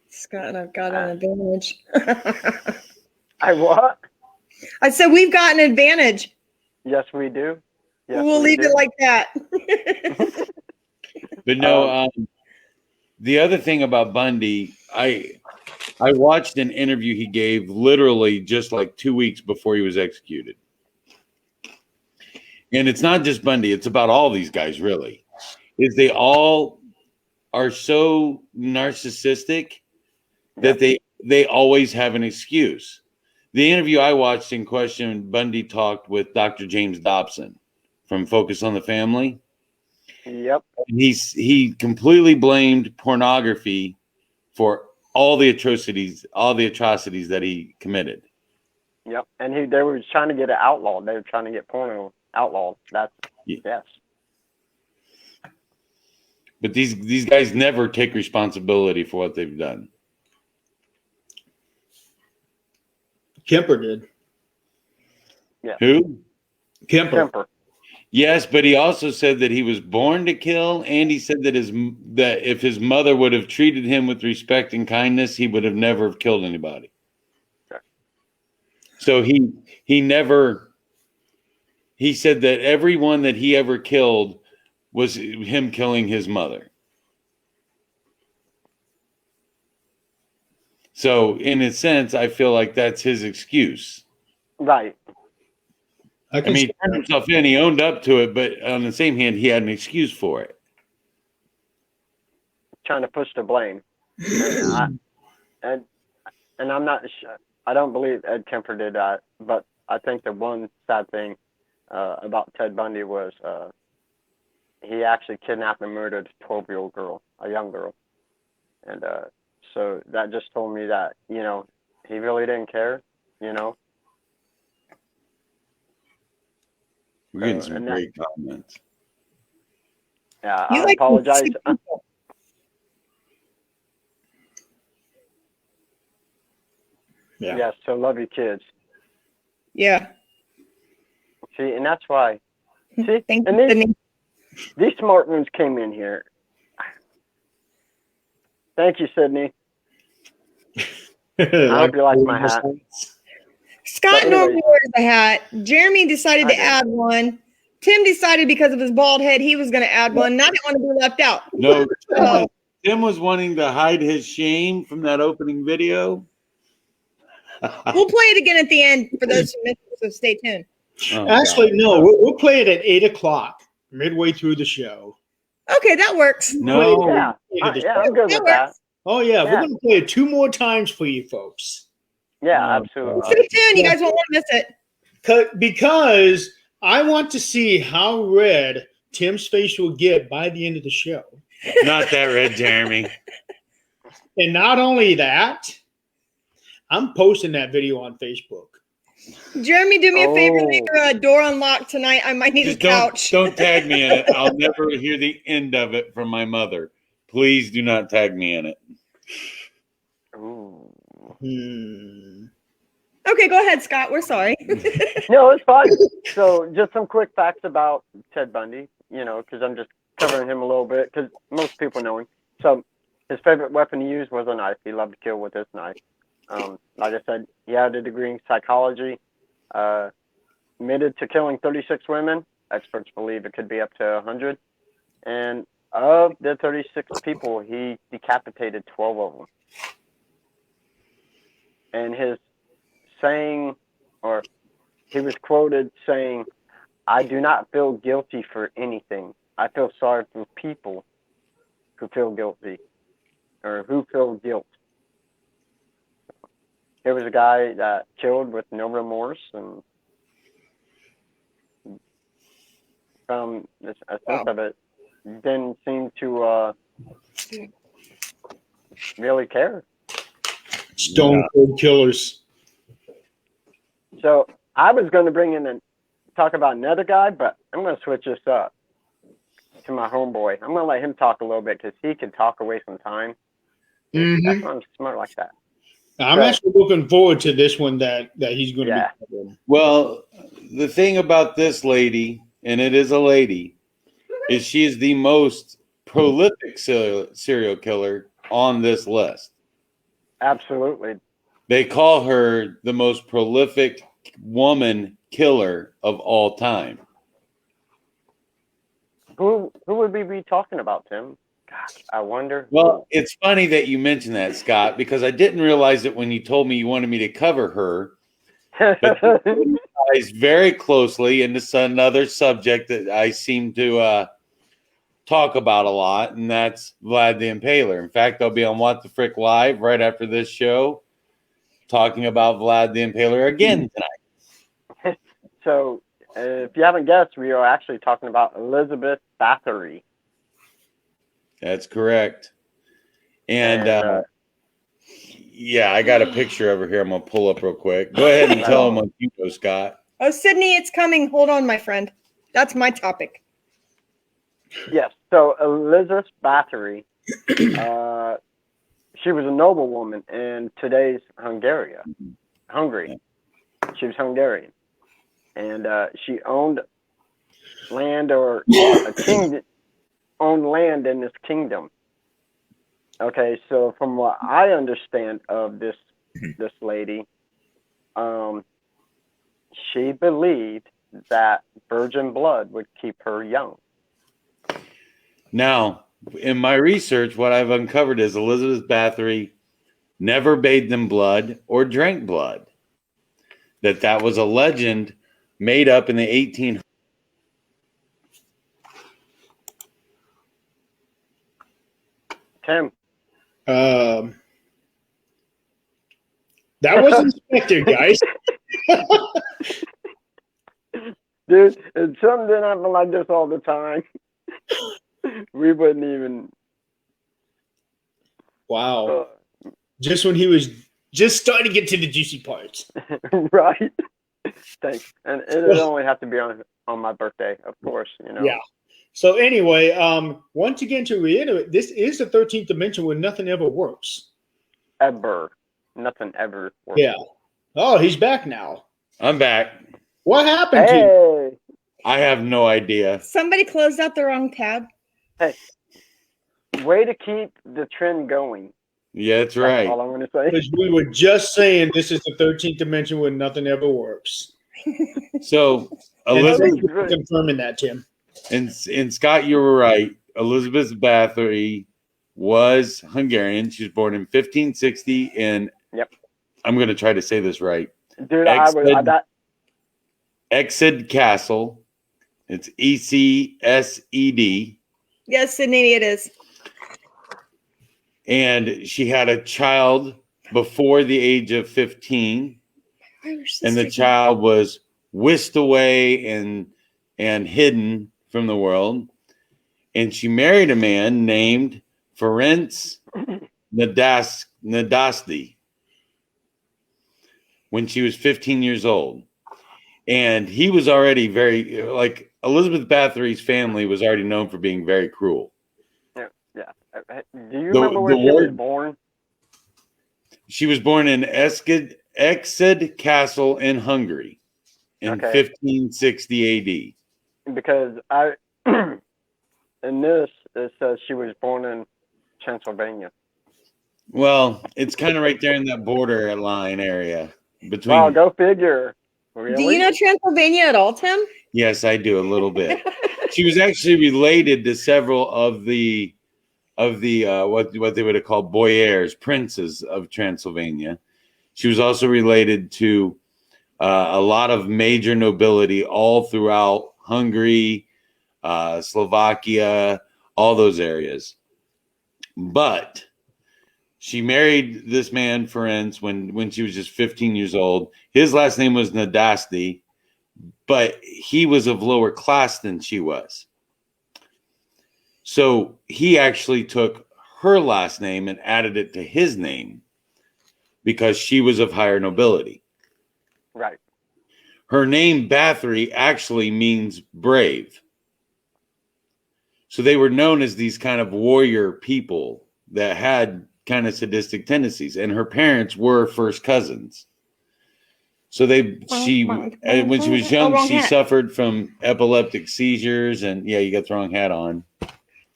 Scott, I've got an advantage. I what? I said we've got an advantage. Yes, we do. Yes, We'll we leave do. it like that. But no, the other thing about Bundy, I watched an interview he gave literally just like 2 weeks before he was executed. And it's not just Bundy, it's about all these guys, really. Is they all are so narcissistic that they always have an excuse. The interview I watched in question, Bundy talked with Dr. James Dobson from Focus on the Family. Yep. He completely blamed pornography for all the atrocities that he committed. Yep. And they were trying to get it outlawed. They were trying to get porno outlawed. Yes. But these guys never take responsibility for what they've done. Kemper did. Yeah. Who? Kemper. Yes, but he also said that he was born to kill, and he said that if his mother would have treated him with respect and kindness, he would have never have killed anybody. Okay. So he said that everyone that he ever killed was him killing his mother. So in a sense, I feel like that's his excuse. Right. I mean, he turned himself in, he owned up to it, but on the same hand, he had an excuse for it. Trying to push the blame. And I'm not sure. I don't believe Ed Kemper did that, but I think the one sad thing about Ted Bundy was he actually kidnapped and murdered a 12-year-old girl, a young girl. And so that just told me that, he really didn't care, We're getting some great comments. Yeah, You I like apologize. sick people. Yeah. Yes, so love your kids. Yeah. See, and that's why. See, Thank and you, Sydney. these smart ones came in here. Thank you, Sydney. I hope you like my hat. Scott But anyway. normally wears a hat. Jeremy decided I to do. add one. Tim decided because of his bald head he was going to add one. And I didn't want to be left out. No, So, Tim was wanting to hide his shame from that opening video. we'll play it again at the end for those who missed it, so stay tuned. Oh, Actually, God. no, we'll play it at 8:00, midway through the show. Okay, that works. No. Yeah, I'm good with that. Oh yeah, Yeah. we're gonna play it 2 more times for you folks. Yeah, Oh, absolutely. Stay tuned. You guys won't want to miss it. Because I want to see how red Tim's face will get by the end of the show. Not that red, Jeremy. And not only that, I'm posting that video on Facebook. Jeremy, do me a favor. Oh. Leave your door unlocked tonight. I might need Just a couch. don't tag me in it. I'll never hear the end of it from my mother. Please do not tag me in it. Ooh. Okay, go ahead, Scott. We're sorry. No, it's fine. So, just some quick facts about Ted Bundy, because I'm just covering him a little bit, because most people know him. So, his favorite weapon he used was a knife. He loved to kill with his knife. Like I said, he had a degree in psychology. admitted to killing 36 women. Experts believe it could be up to 100. And of the 36 people, he decapitated 12 of them. And his saying, or he was quoted saying, "I do not feel guilty for anything. I feel sorry for people who feel guilty, or who feel guilt." Here was a guy that killed with no remorse, and from a sense of it, didn't seem to really care. Stone Cold Killers. So I was going to bring in and talk about another guy, but I'm going to switch this up to my homeboy. I'm going to let him talk a little bit because he can talk away some time. That's why I'm smart like that. I'm Right. actually looking forward to this one that he's going to Yeah. be covering. Well, the thing about this lady, and it is a lady, is she is the most prolific serial killer on this list. Absolutely. They call her the most prolific woman killer of all time. Who would we be talking about, Tim? Gosh, I wonder. Well, it's funny that you mentioned that, Scott, because I didn't realize it when you told me you wanted me to cover her. But ties very closely into another subject that I seem to talk about a lot, and that's Vlad the Impaler. In fact, I'll be on What the Frick Live right after this show talking about Vlad the Impaler again tonight. So, if you haven't guessed, we are actually talking about Elizabeth Bathory. That's correct. And yeah, I got a picture over here I'm going to pull up real quick. Go ahead and tell them what you know, Scott. Oh, Sydney, it's coming. Hold on, my friend. That's my topic. Yes. So Elizabeth Bathory, she was a noblewoman in today's Hungary. She was Hungarian, and she owned land, or a king owned land in this kingdom. Okay, so from what I understand of this lady, she believed that virgin blood would keep her young. Now, in my research, what I've uncovered is Elizabeth Bathory never bathed in blood or drank blood. That was a legend made up in the 1800s. Tim. That was Inspector, guys. Dude, if something didn't happen like this all the time, we wouldn't even. Wow. Just when he was just starting to get to the juicy parts. Right. Thanks. And it would only have to be on my birthday, of course, you know. Yeah. So anyway, once again, to reiterate, this is the 13th dimension where nothing ever works. Ever. Nothing ever works. Yeah. Oh, he's back now. I'm back. What happened to you? Hey. I have no idea. Somebody closed out the wrong tab. Hey. Way to keep the trend going. Yeah, that's right. That's all I'm going to say. Because we were just saying this is the 13th dimension where nothing ever works. So, And Elizabeth, thank you for confirming that, Tim. and Scott, you were right. Elizabeth Bathory was Hungarian. She was born in 1560 in, Yep. I'm going to try to say this right, Dude, Exed Castle. It's ECSED. Yes, Sydney, it is. And she had a child before the age of 15. And the child was whisked away and hidden from the world. And she married a man named Ferenc Nadasti when she was 15 years old. And he was already very, like, Elizabeth Bathory's family was already known for being very cruel. Yeah. Do you remember where she was born? She was born in Exed Castle in Hungary in 1560 AD. Because in this, it says she was born in Transylvania. Well, it's kind of right there in that border line area between. Wow, go figure. Really? Do you know Transylvania at all, Tim? Yes, I do a little bit. She was actually related to several of the what they would have called boyars, princes of Transylvania. She was also related to a lot of major nobility all throughout Hungary, Slovakia, all those areas. But she married this man, Ferenc, when she was just 15 years old. His last name was Nadasti, but he was of lower class than she was. So he actually took her last name and added it to his name because she was of higher nobility. Right. Her name, Bathory, actually means brave. So they were known as these kind of warrior people that had kind of sadistic tendencies. And her parents were first cousins. So when she was young, she suffered from epileptic seizures. And yeah, you got the wrong hat on.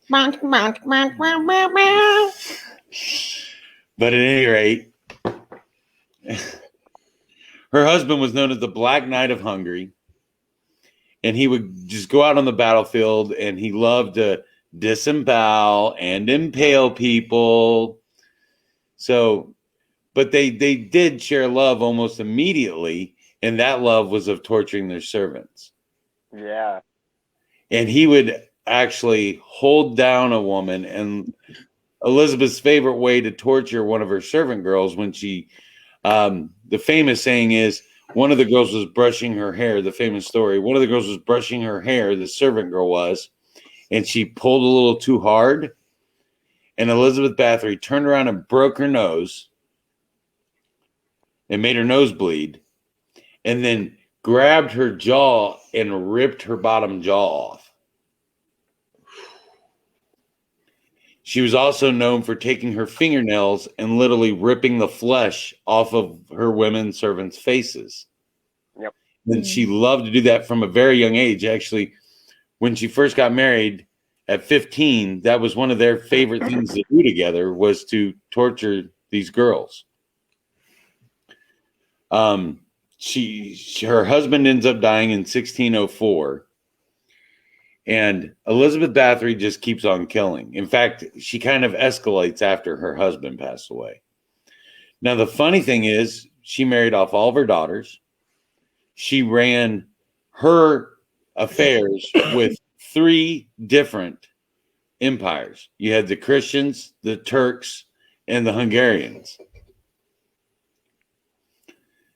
But at any rate, her husband was known as the Black Knight of Hungary, and he would just go out on the battlefield, and he loved to disembowel and impale people. So, but they did share love almost immediately, and that love was of torturing their servants. Yeah. And he would actually hold down a woman, and Elizabeth's favorite way to torture one of her servant girls when she the famous saying is one of the girls was brushing her hair, the famous story, one of the girls was brushing her hair, the servant girl was, and she pulled a little too hard, and Elizabeth Bathory turned around and broke her nose and made her nose bleed, and then grabbed her jaw and ripped her bottom jaw off. She was also known for taking her fingernails and literally ripping the flesh off of her women servants' faces. Yep. And she loved to do that from a very young age. Actually, when she first got married at 15, that was one of their favorite things to do together was to torture these girls. Her husband ends up dying in 1604. And Elizabeth Bathory just keeps on killing. In fact, she kind of escalates after her husband passed away. Now, the funny thing is, she married off all of her daughters. She ran her affairs with 3 different empires. You had the Christians, the Turks, and the Hungarians.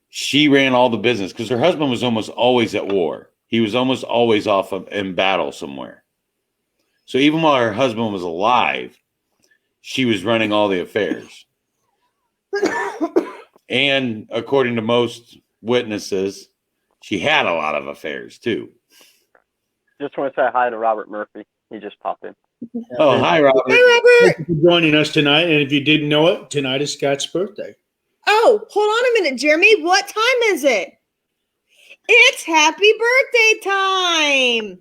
She ran all the business because her husband was almost always at war. He was almost always off in battle somewhere. So even while her husband was alive, she was running all the affairs. And according to most witnesses, she had a lot of affairs too. Just want to say hi to Robert Murphy. He just popped in. Oh, hi, Robert. Hi, Thank Robert. you for joining us tonight. And if you didn't know it, tonight is Scott's birthday. Oh, hold on a minute, Jeremy. What time is it? It's happy birthday time.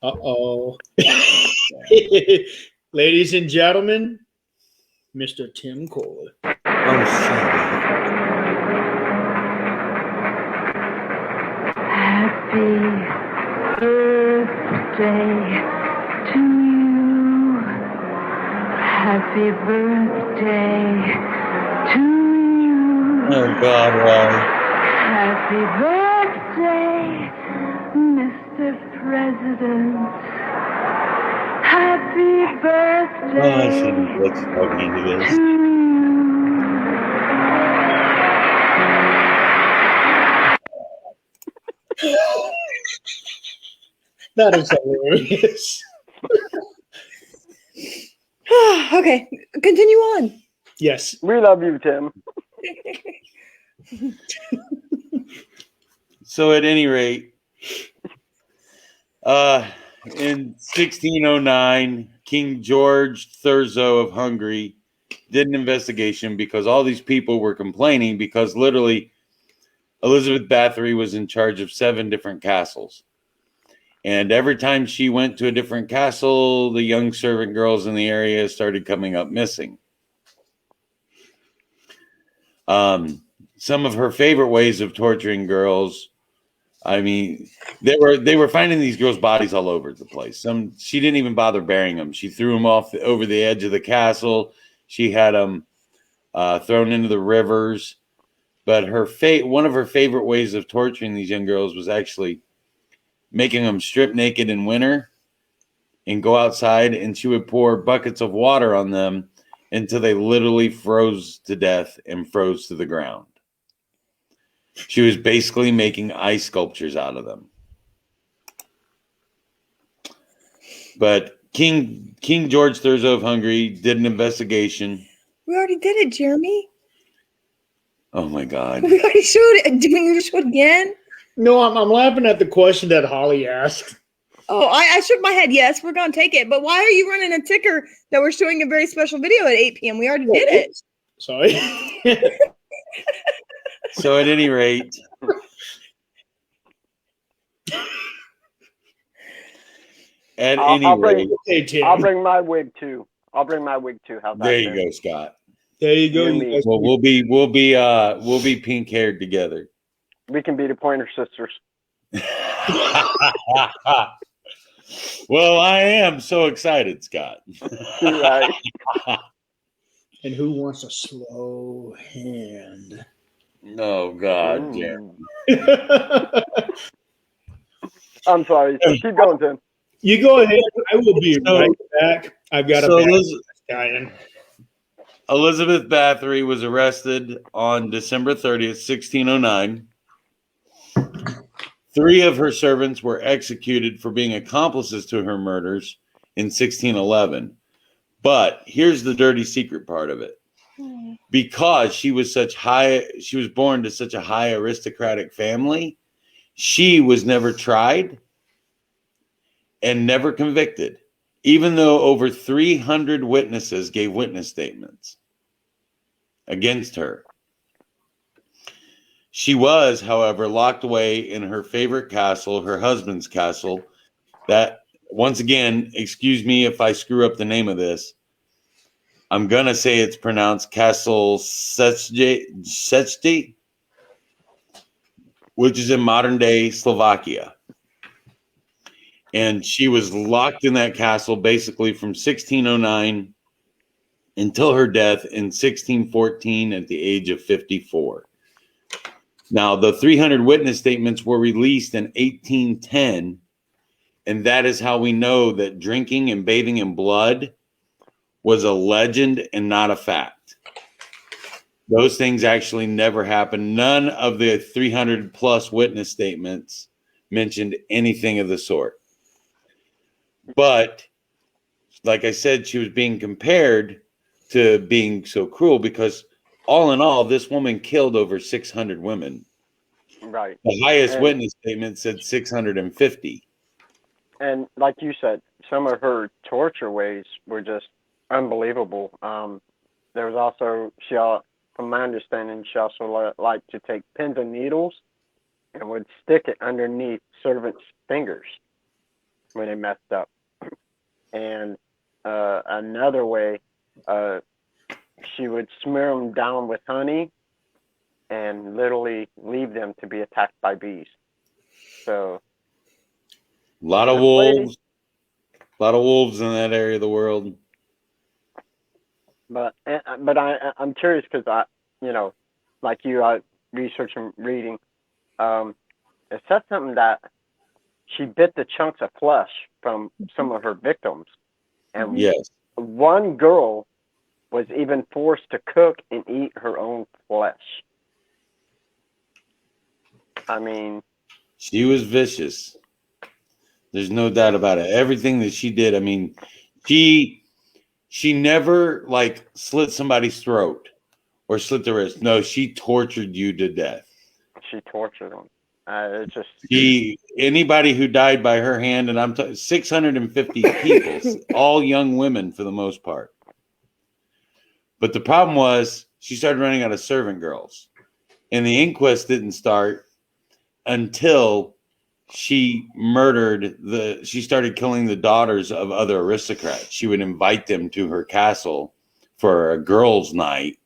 Uh-oh. Ladies and gentlemen, Mr. Tim Kohler. Oh, shit. Happy birthday to you. Happy birthday to you. Oh, God, why? Happy birthday, Mr. President. Happy birthday Oh, I shouldn't let's talk into to this. you. That is hilarious. Okay, continue on. Yes. We love you, Tim. So at any rate, in 1609, King George Thurzo of Hungary did an investigation because all these people were complaining because literally Elizabeth Bathory was in charge of 7 different castles. And every time she went to a different castle, the young servant girls in the area started coming up missing. Some of her favorite ways of torturing girls I mean, they were finding these girls' bodies all over the place. She didn't even bother burying them. She threw them off over the edge of the castle. She had them thrown into the rivers. But one of her favorite ways of torturing these young girls was actually making them strip naked in winter and go outside, and she would pour buckets of water on them until they literally froze to death and froze to the ground. She was basically making ice sculptures out of them. But King George III of Hungary did an investigation. We already did it, Jeremy. Oh my God. We already showed it. Did we need to show it again? No, I'm laughing at the question that Holly asked. Oh, I shook my head. Yes, we're going to take it. But why are you running a ticker that we're showing a very special video at 8 p.m.? We already did it. Sorry. So at any rate, I'll bring my wig too. How's that? There you go, Scott. There you go. You and me. Well, we'll be pink haired together. We can be the Pointer Sisters. Well, I am so excited, Scott. Right. And who wants a slow hand? Oh God, yeah. I'm sorry. Keep going, Tim. You go ahead. I will be right back. I've got a guy in. Elizabeth Bathory was arrested on December 30th, 1609. 3 of her servants were executed for being accomplices to her murders in 1611. But here's the dirty secret part of it. Because she was born to such a high aristocratic family, she was never tried and never convicted, even though over 300 witnesses gave witness statements against her. She was, however, locked away in her favorite castle, her husband's castle, that, once again, excuse me if I screw up the name of this, I'm going to say it's pronounced Castle Sečti, which is in modern-day Slovakia. And she was locked in that castle basically from 1609 until her death in 1614 at the age of 54. Now, the 300 witness statements were released in 1810, and that is how we know that drinking and bathing in blood was a legend and not a fact. Those things actually never happened. None of the 300 plus witness statements mentioned anything of the sort. But, like I said, she was being compared to being so cruel because, all in all, this woman killed over 600 women. Right. The highest witness statement said 650. And like you said, some of her torture ways were just unbelievable. There was also, from my understanding, she also liked to take pins and needles and would stick it underneath servants' fingers when they messed up. And another way, she would smear them down with honey and literally leave them to be attacked by bees. So, a lot of wolves in that area of the world. But I'm curious because like you, I research and reading. It said something that she bit the chunks of flesh from some of her victims, and yes, one girl was even forced to cook and eat her own flesh. I mean, she was vicious. There's no doubt about it. Everything that she did, I mean, she never like slit somebody's throat or slit the wrist. No, she tortured you to death. She tortured them. Anybody who died by her hand, and I'm talking 650 people, all young women for the most part. But the problem was she started running out of servant girls, and the inquest didn't start until she started killing the daughters of other aristocrats. She would invite them to her castle for a girls' night,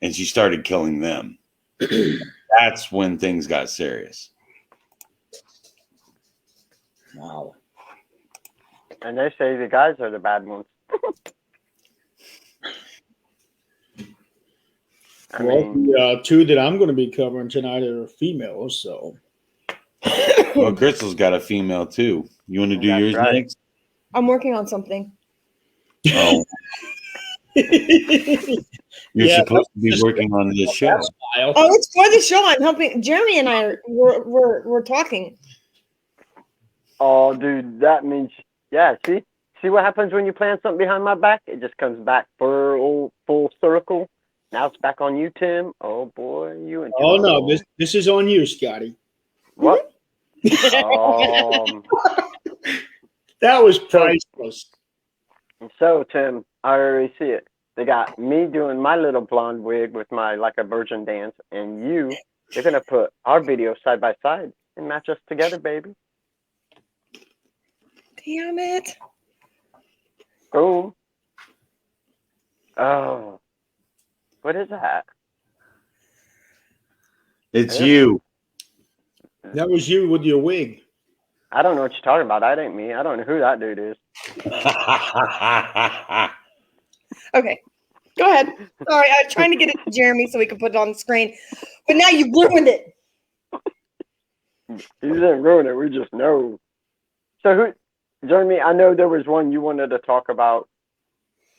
and she started killing them. That's when things got serious. Wow. And they say the guys are the bad ones. I Well, mean, the two that I'm going to be covering tonight are females, so. Well, Crystal's got a female too. You want to do That's yours right. next? I'm working on something. Oh, you're Yeah, supposed to be working on this show. That's wild. Oh, it's for the show. I'm helping. Jeremy and I we're talking. oh, dude, that means, yeah, see what happens when you plan something behind my back? It just comes back full circle. Now it's back on you, Tim. Oh, boy, you and Oh, no, trouble. this is on you, Scotty. What? That was priceless. So, Tim, I already see it. They got me doing my little blonde wig with my like a virgin dance, and they're going to put our videos side by side and match us together, baby. Damn it! Boom. Oh. What is that? It's you. That was you with your wig. I don't know what you're talking about. That ain't me. I don't know who that dude is. Okay, go ahead. Sorry, I was trying to get it to Jeremy so we could put it on the screen, but now you ruined it. He didn't ruin it. We just know. So Jeremy, I know there was one you wanted to talk about.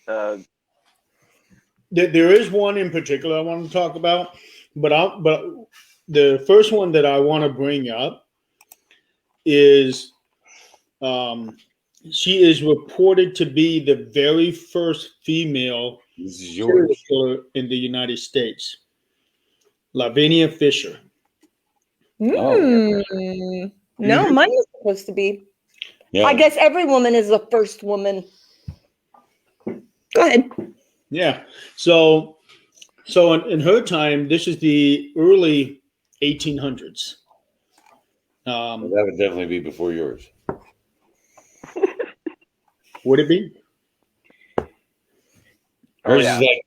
There is one in particular I want to talk about, but the first one that I want to bring up is she is reported to be the very first female This is serial yours. killer in the United States, Lavinia Fisher. Mm. No, mine was supposed to be. Yeah. I guess every woman is the first woman. Go ahead. Yeah. So in her time, this is the early 1800s. That would definitely be before yours. Would it be? Hers yeah. is like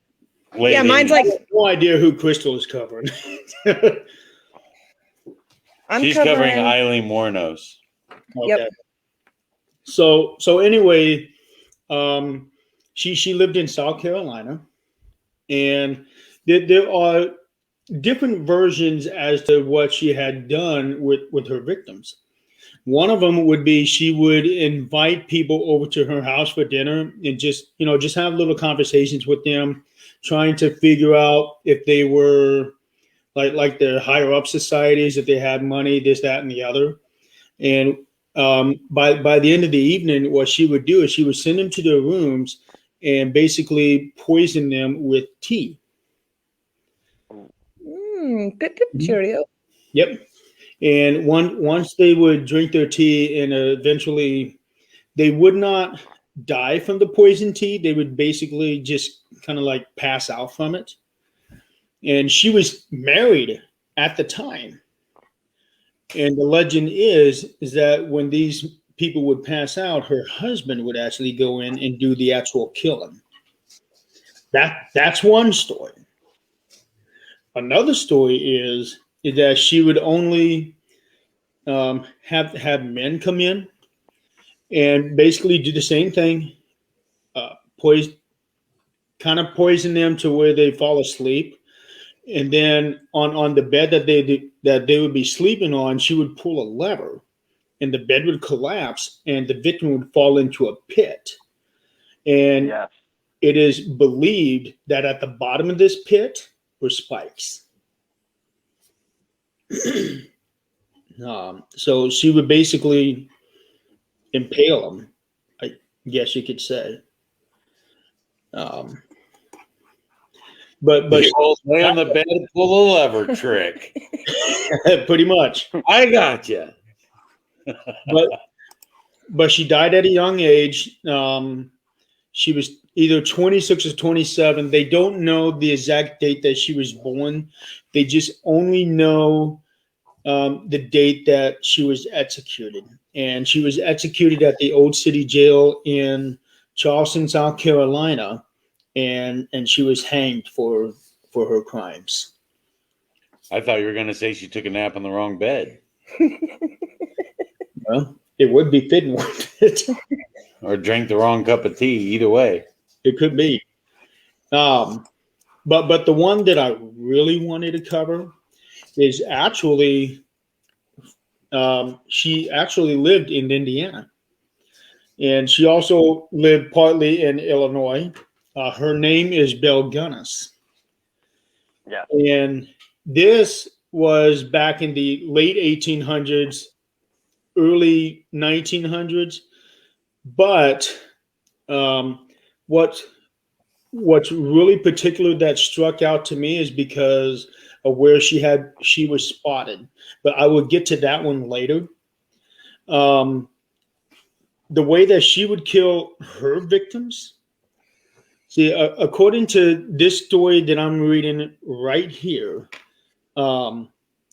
late Yeah, mine's 80s. I like have no idea who Crystal is covering. I'm She's covering Eileen Wuornos. Okay. So anyway, she lived in South Carolina, and there are different versions as to what she had done with her victims. One of them would be she would invite people over to her house for dinner and just have little conversations with them, trying to figure out if they were like the higher up societies, if they had money, this, that, and the other. And by the end of the evening, what she would do is she would send them to their rooms and basically poison them with tea. Good Cheerio. Yep. And once they would drink their tea, and eventually they would not die from the poison tea, they would basically just kind of like pass out from it. And she was married at the time. And the legend is that when these people would pass out, her husband would actually go in and do the actual killing. That's one story. Another story is that she would only have men come in and basically do the same thing, poison them to where they fall asleep, and then on the bed that they would be sleeping on, she would pull a lever, and the bed would collapse, and the victim would fall into a pit. And Yes. it is believed that at the bottom of this pit were spikes. So she would basically impale them, I guess you could say. But The old lay on the bed and pull a lever trick. pretty much. I got you. But she died at a young age. She was either 26 or 27. They don't know the exact date that she was born. They just only know the date that she was executed. And she was executed at the Old City Jail in Charleston, South Carolina. And she was hanged for her crimes. I thought you were going to say she took a nap in the wrong bed. Well, It would be fitting, wouldn't it? or drank the wrong cup of tea. Either way. It could be. But the one that I really wanted to cover is actually she actually lived in Indiana, and she also lived partly in Illinois. Her name is Belle Gunness, Yeah. and this was back in the late 1800s, early 1900s. But what's really particular that struck out to me is because of where she was spotted. But I will get to that one later. The way that she would kill her victims. See, according to this story that I'm reading right here,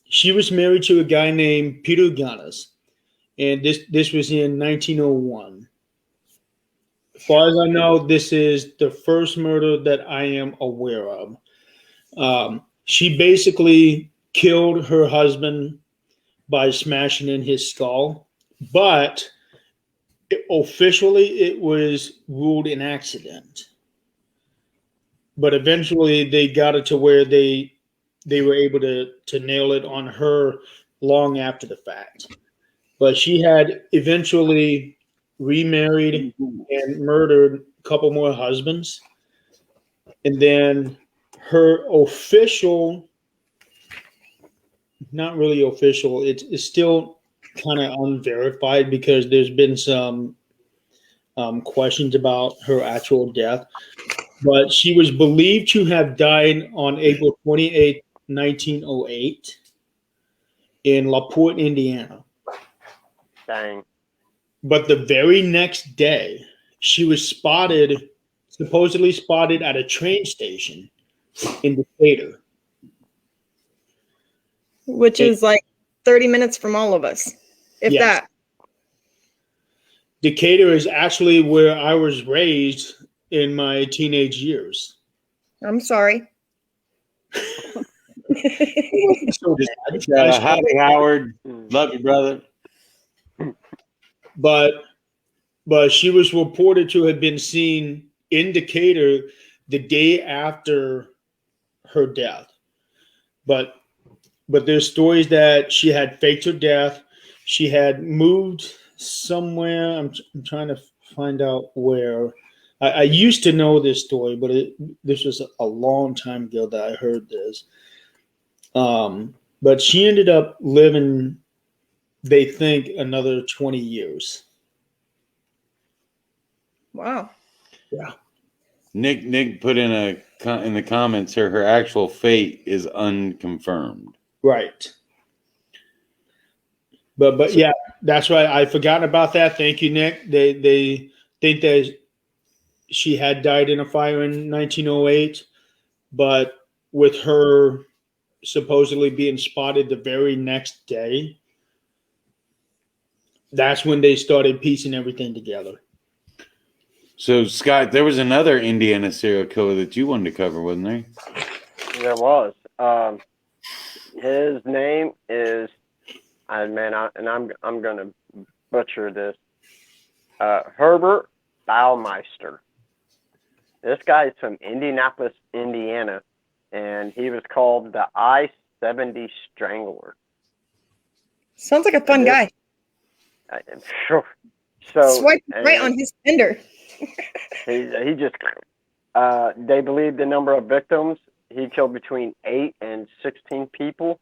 she was married to a guy named Peter Gunness, and this was in 1901. As far as I know, this is the first murder that I am aware of. She basically killed her husband by smashing in his skull, but officially it was ruled an accident. But eventually they got it to where they were able to nail it on her long after the fact. But she had eventually remarried and murdered a couple more husbands. And then her official, not really official, it's still kind of unverified because there's been some questions about her actual death. But she was believed to have died on April 28th, 1908 in LaPorte, Indiana. Dang. But the very next day, she was supposedly spotted at a train station in Decatur. Which is like 30 minutes from all of us, if Yes. that. Decatur is actually where I was raised in my teenage years. I'm sorry. So bad. Howdy, Howard. Love you, brother. But she was reported to have been seen in Decatur the day after her death. But there's stories that she had faked her death. She had moved somewhere. I'm trying to find out where. I used to know this story, but this was a long time ago that I heard this. But she ended up living, they think, another 20 years. Wow. Yeah. Nick put in the comments here. Her actual fate is unconfirmed. Right. But yeah, that's right. I forgot about that. Thank you, Nick. They think that she had died in a fire in 1908, but with her supposedly being spotted the very next day, that's when they started piecing everything together. So, Scott, there was another Indiana serial killer that you wanted to cover, wasn't there? There was. His name is, I'm gonna butcher this. Herbert Baumeister. This guy is from Indianapolis, Indiana, and he was called the I-70 Strangler. Sounds like a fun guy. Sure. So Swipe right on his Tinder. he just. They believe the number of victims. He killed between 8 and 16 people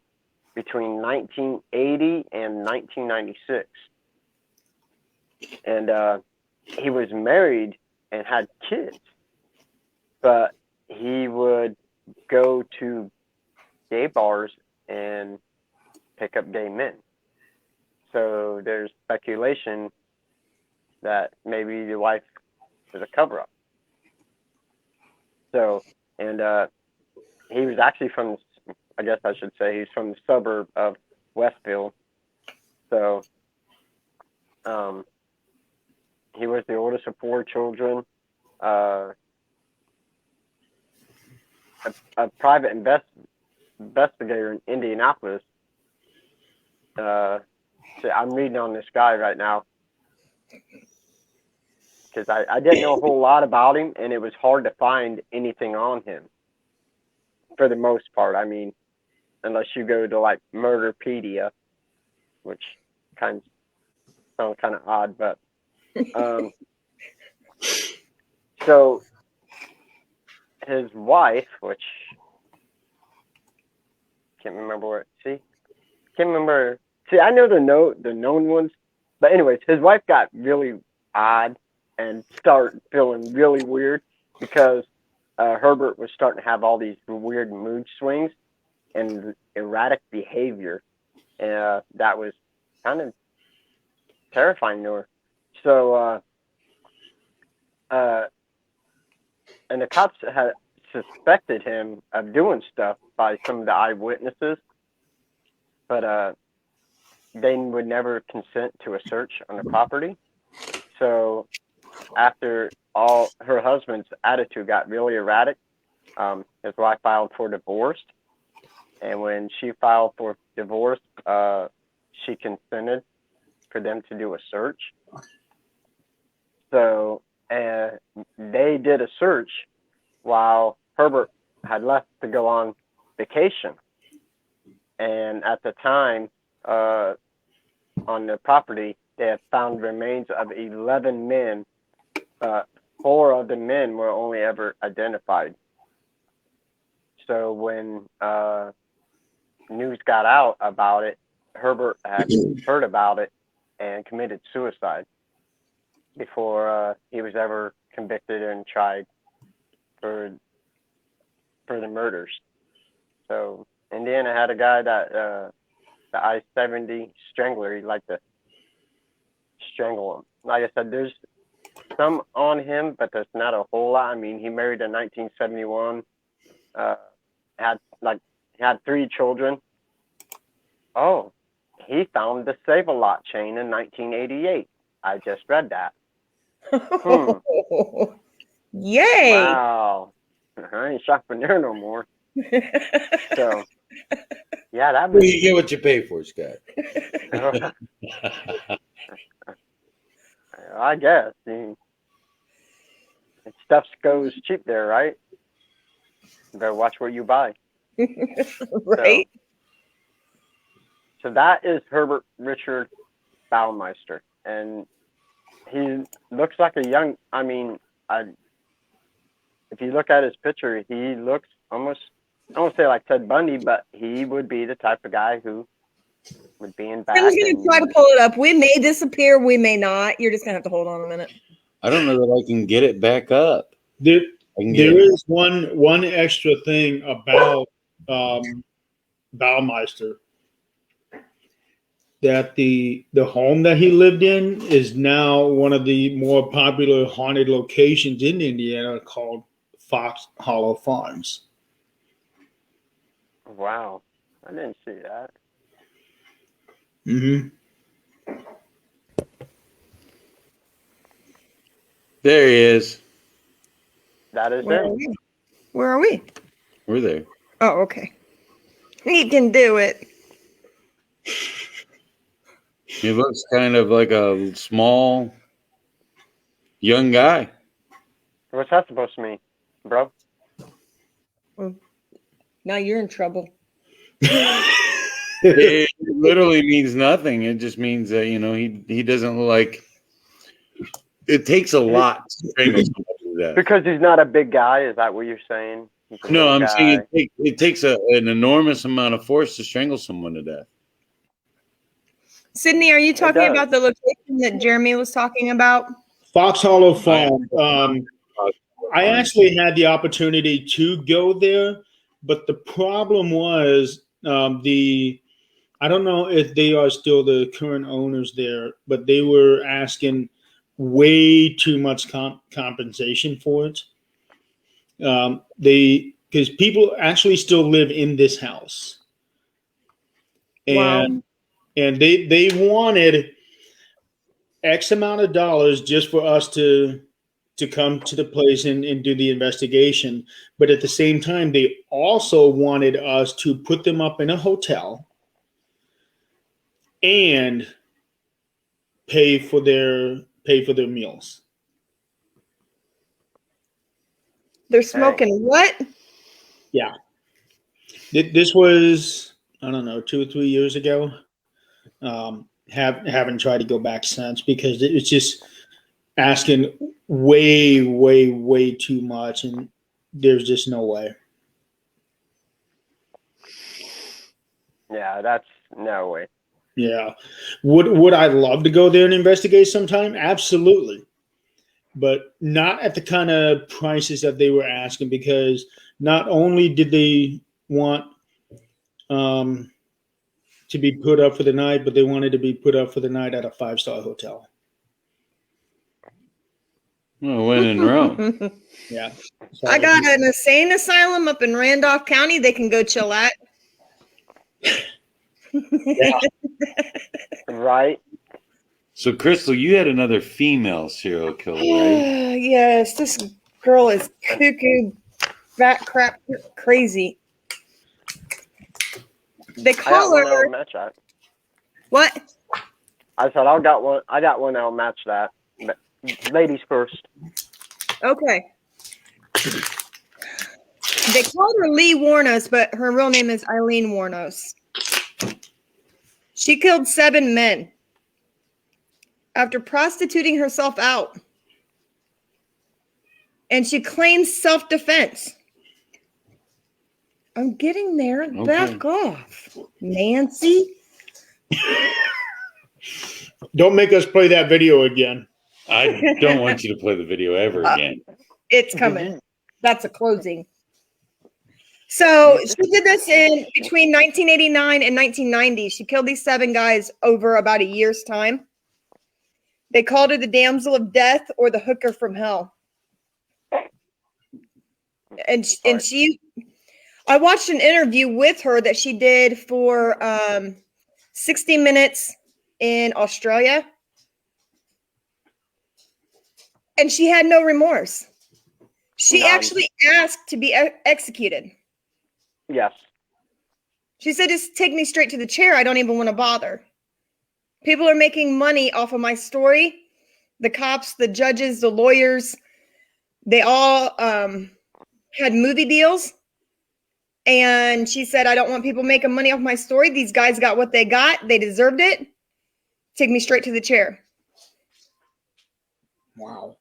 between 1980 and 1996. And he was married and had kids, but he would go to gay bars and pick up gay men. So there's speculation that maybe the wife was a cover-up. So, and he was actually from, I guess I should say, he's from the suburb of Westville. So, he was the oldest of 4 children. A private investigator in Indianapolis. So I'm reading on this guy right now. because I didn't know a whole lot about him, and it was hard to find anything on him for the most part. I mean, unless you go to like Murderpedia, which kind of sounds kind of odd, but so his wife, which can't remember where. Can't remember. See, I know the known ones, but anyways, his wife got really odd and started feeling really weird because Herbert was starting to have all these weird mood swings and erratic behavior, and that was kind of terrifying to her. So, and the cops had suspected him of doing stuff by some of the eyewitnesses, but they would never consent to a search on the property. So after all, her husband's attitude got really erratic. His wife filed for divorce, and when she filed for divorce, she consented for them to do a search. So they did a search while Herbert had left to go on vacation. And at the time, on the property, they had found remains of 11 men. 4 of the men were only ever identified. So when news got out about it, Herbert had heard about it and committed suicide before he was ever convicted and tried for the murders. So Indiana had a guy that the I-70 strangler, he liked to strangle him. Like I said, there's some on him, but there's not a whole lot. I mean, he married in 1971, had 3 children. Oh, he found the Save-A-Lot chain in 1988. I just read that. Yay! Wow. I ain't shopping there no more. So, yeah, that was... You get what you pay for, Scott. I guess. Stuff goes cheap there, right? You better watch what you buy. Right? So that is Herbert Richard Baumeister. And he looks like a young, if you look at his picture, he looks almost, I won't say like Ted Bundy, but he would be the type of guy who would be in back. I'm going to try to pull it up. We may disappear, we may not. You're just going to have to hold on a minute. I don't know that I can get it back up. There is one extra thing about Baumeister, that the home that he lived in is now one of the more popular haunted locations in Indiana, called Fox Hollow Farms. Wow, I didn't see that. Mm-hmm. There he is. That is Where him. are we? Where are we? We're there. Oh, okay. He can do it. He looks kind of like a small, young guy. What's that supposed to mean, bro? Now you're in trouble. It literally means nothing. It just means that, he doesn't look like. It takes a lot to strangle somebody to death. Because he's not a big guy, is that what you're saying? No, I'm saying it takes an enormous amount of force to strangle someone to death. Sydney, are you talking about the location that Jeremy was talking about? Fox Hollow Farm. I actually had the opportunity to go there, but the problem was I don't know if they are still the current owners there, but they were asking way too much compensation for it. Because people actually still live in this house, and they wanted X amount of dollars just for us to come to the place and do the investigation. But at the same time, they also wanted us to put them up in a hotel and pay for their pay for their meals. They're smoking what? Yeah. This was, I don't know, 2 or 3 years ago. Haven't tried to go back since because it's just asking way, way, way too much, and there's just no way. Yeah, that's no way. Yeah. Would I love to go there and investigate sometime? Absolutely. But not at the kind of prices that they were asking, because not only did they want to be put up for the night, but they wanted to be put up for the night at a 5-star hotel. Well, when in Rome. Yeah. So, I got an insane asylum up in Randolph County they can go chill at. yeah. Right? So, Crystal, you had another female serial killer, right? Yes, this girl is cuckoo, fat crap, crazy. They I got call one that'll her match that. what? I said I got one that'll match that. But ladies first. Okay. They called her Lee Warnos, but her real name is Eileen Warnos. She killed 7 men after prostituting herself out. And she claims self-defense. I'm getting there. Okay. Back off, Nancy. Don't make us play that video again. I don't want you to play the video ever again. It's coming. That's a closing. So she did this in between 1989 and 1990. She killed these 7 guys over about a year's time. They called her the damsel of death or the hooker from hell. And she, I watched an interview with her that she did for 60 Minutes in Australia. And she had no remorse. She None. actually asked to be executed. Yes. She said, just take me straight to the chair. I don't even want to bother. People are making money off of my story. The cops, the judges, the lawyers, they all had movie deals. And she said, I don't want people making money off my story. These guys got what they got. They deserved it. Take me straight to the chair. Wow.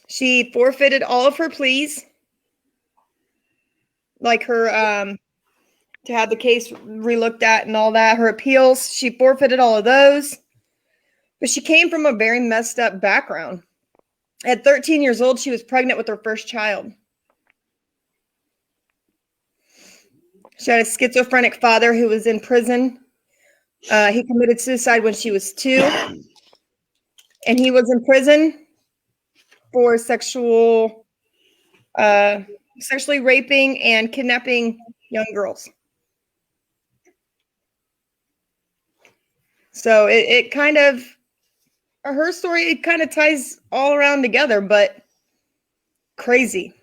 She forfeited all of her pleas. Like her, to have the case relooked at and all that. Her appeals, she forfeited all of those. But she came from a very messed up background. At 13 years old, she was pregnant with her first child. She had a schizophrenic father who was in prison. He committed suicide when she was 2. And he was in prison for sexually raping and kidnapping young girls. So it kind of, her story, it kind of ties all around together, but crazy.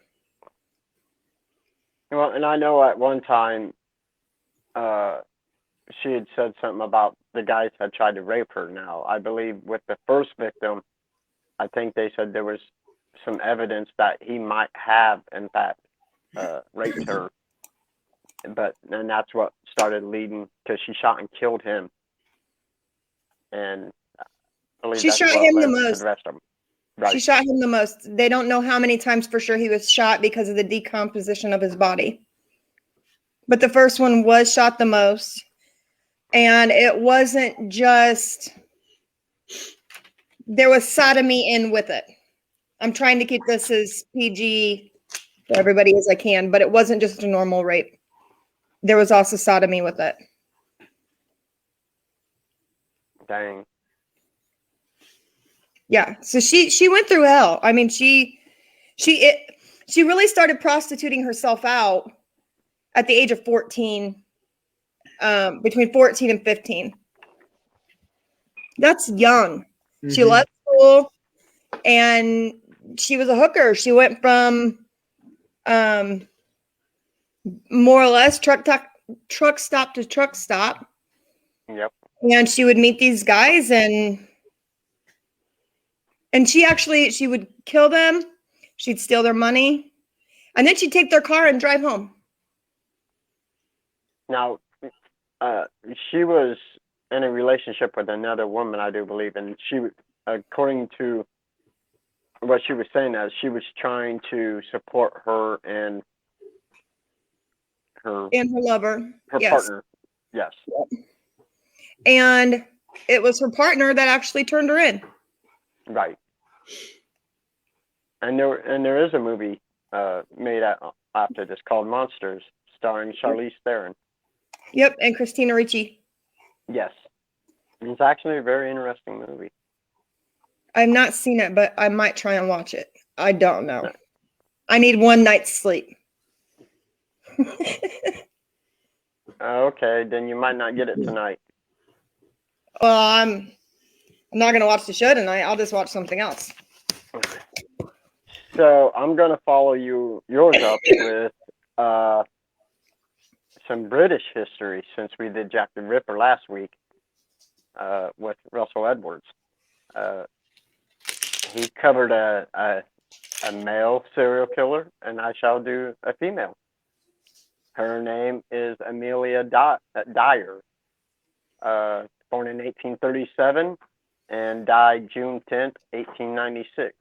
Well, and I know at one time she had said something about the guys had tried to rape her. Now, I believe with the first victim, I think they said there was some evidence that he might have, in fact, raped her. And that's what started leading, because she shot and killed him. And I believe She that's shot what him led the to most. The rest of them. Right. She shot him the most. They don't know how many times for sure he was shot because of the decomposition of his body. But the first one was shot the most. And it wasn't just, there was sodomy in with it. I'm trying to keep this as PG for everybody as I can, but it wasn't just a normal rape. There was also sodomy with it. Dang. Yeah. So she went through hell. I mean, she really started prostituting herself out at the age of 14, between 14 and 15. That's young. Mm-hmm. She left school and she was a hooker. She went from more or less truck stop to truck stop. Yep. And she would meet these guys and And she would kill them. She'd steal their money. And then she'd take their car and drive home. Now, she was in a relationship with another woman, I do believe, and she, according to what she was saying, that she was trying to support her and her Lover. Yes. partner. Yes. And it was her partner that actually turned her in. Right. And there is a movie made after this called Monsters, starring Charlize Theron. Yep, and Christina Ricci. Yes. It's actually a very interesting movie. I've not seen it, but I might try and watch it. I don't know. I need one night's sleep. Okay, then you might not get it tonight. Well, I'm not going to watch the show tonight. I'll just watch something else. So I'm going to follow yours up with some British history, since we did Jack the Ripper last week with Russell Edwards. He covered a male serial killer, and I shall do a female. Her name is Amelia Dyer, born in 1837 and died June 10th, 1896.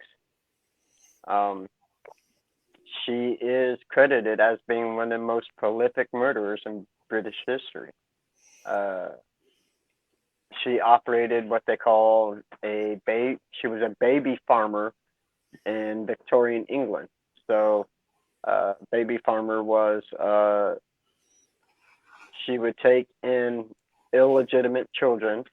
She is credited as being one of the most prolific murderers in British history. She operated what they call she was a baby farmer in Victorian England. So baby farmer was, she would take in illegitimate children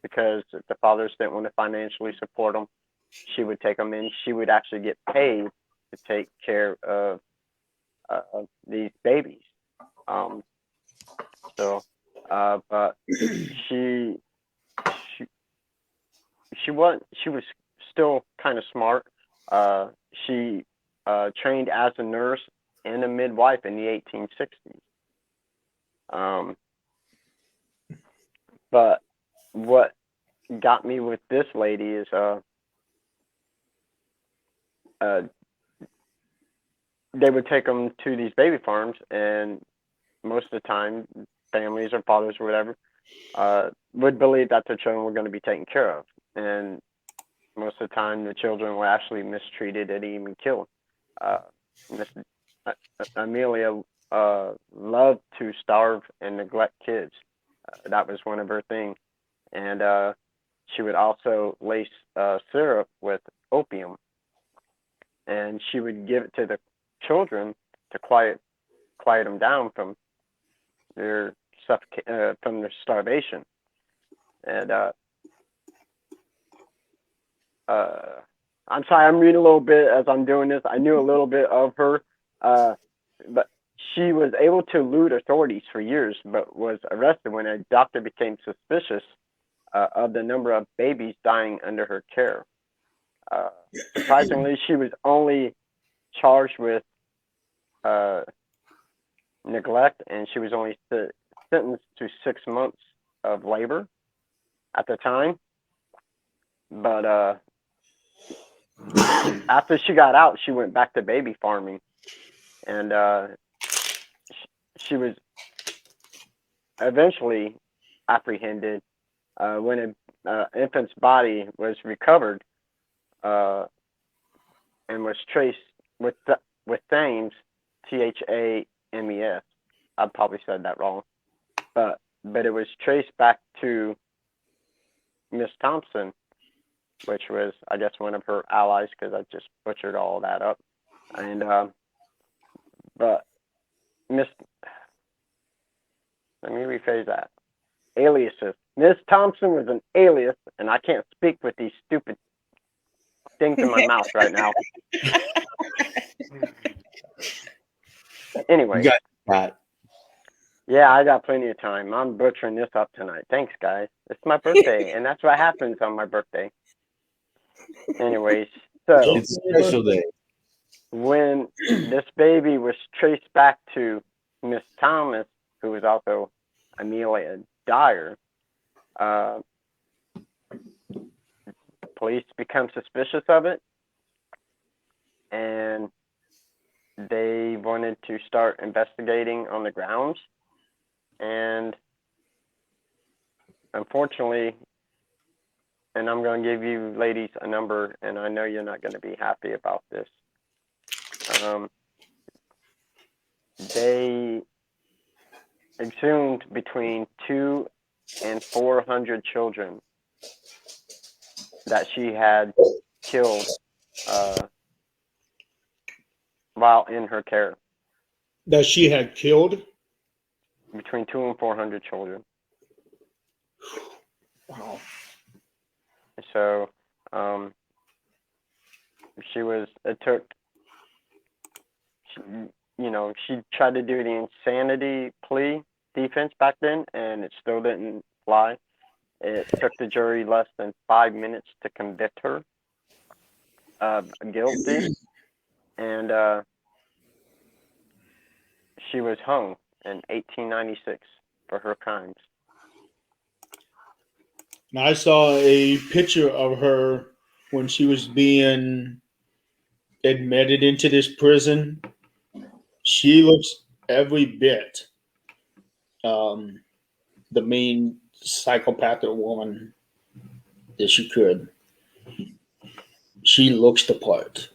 because the fathers didn't want to financially support them. She would take them in. She would actually get paid to take care of these babies. But she was still kind of smart. She trained as a nurse and a midwife in the 1860s. But what got me with this lady is they would take them to these baby farms, and most of the time, families or fathers or whatever would believe that their children were going to be taken care of. And most of the time, the children were actually mistreated and even killed. Amelia loved to starve and neglect kids. That was one of her things. And she would also lace syrup with opium, and she would give it to the children to quiet them down from their starvation. And I'm sorry, I'm reading a little bit as I'm doing this. I knew a little bit of her, but she was able to elude authorities for years, but was arrested when a doctor became suspicious of the number of babies dying under her care. Surprisingly, she was only charged with neglect, and she was only sentenced to 6 months of labor at the time. But after she got out, she went back to baby farming, and she was eventually apprehended when an infant's body was recovered and was traced with Thames, Thames. I probably said that wrong, but it was traced back to Miss Thompson, which was, I guess, one of her allies, because I just butchered all that up. And but let me rephrase that. Aliases. Miss Thompson was an alias, and I can't speak with these stupid things in my mouth right now. Anyway. You got that. Yeah, I got plenty of time. I'm butchering this up tonight. Thanks, guys. It's my birthday, and that's what happens on my birthday. Anyways, so It's a special day. when this baby was traced back to Miss Thomas, who was also Amelia Dyer, police become suspicious of it, and they wanted to start investigating on the grounds. And unfortunately, and I'm going to give you ladies a number, and I know you're not going to be happy about this. They exhumed between 200 and 400 children that she had killed while in her care. That she had killed? Between 200 and 400 children. Wow. So, she tried to do the insanity plea defense back then, and it still didn't fly. It took the jury less than 5 minutes to convict her of guilty, and she was hung in 1896 for her crimes. Now, I saw a picture of her when she was being admitted into this prison. She looks every bit the main psychopathic woman that she could. She looks the part.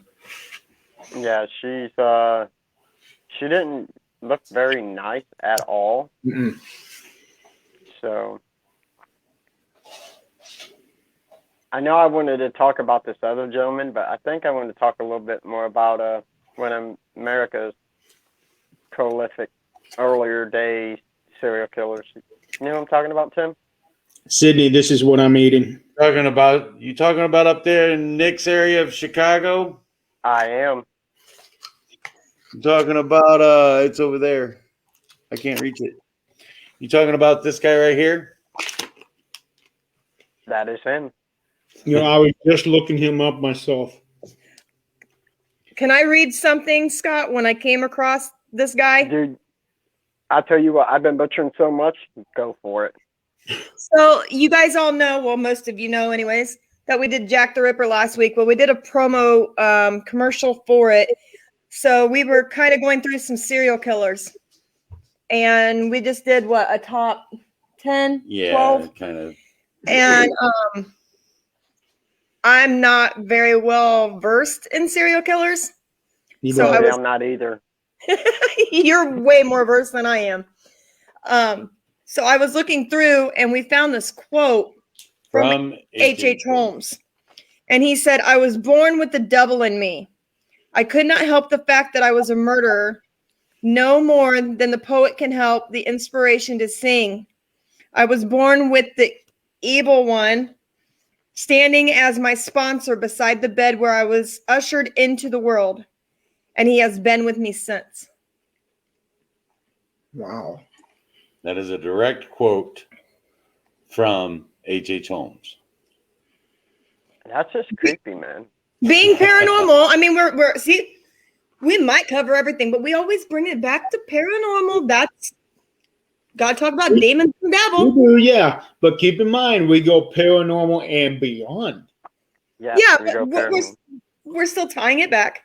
Yeah, she didn't look very nice at all. Mm-mm. So I know I wanted to talk about this other gentleman, but I think I want to talk a little bit more about one of America's prolific earlier day serial killers. You know what I'm talking about, Tim? Sydney, this is what I'm eating. You talking about up there in Nick's area of Chicago? I am. I'm talking about it's over there. I can't reach it. You talking about this guy right here? That is him. I was just looking him up myself. Can I read something, Scott, when I came across this guy? Dude, I tell you what, I've been butchering so much. Go for it. So you guys all know, well, most of you know anyways, that we did Jack the Ripper last week. Well, we did a promo commercial for it. So we were kind of going through some serial killers. And we just did, a top 10, Yeah, 12? kind of. And I'm not very well versed in serial killers. So I'm not either. You're way more versed than I am. So I was looking through and we found this quote from H.H. Holmes. And he said, "I was born with the devil in me. I could not help the fact that I was a murderer, no more than the poet can help the inspiration to sing. I was born with the evil one standing as my sponsor beside the bed where I was ushered into the world. And he has been with me since." Wow. That is a direct quote from H.H. Holmes. That's just creepy, man. Being paranormal, I mean, we might cover everything, but we always bring it back to paranormal. That's gotta talk about demons and devil. We do, yeah. But keep in mind, we go paranormal and beyond. Yeah, Yeah, we go but paranormal. we're still tying it back.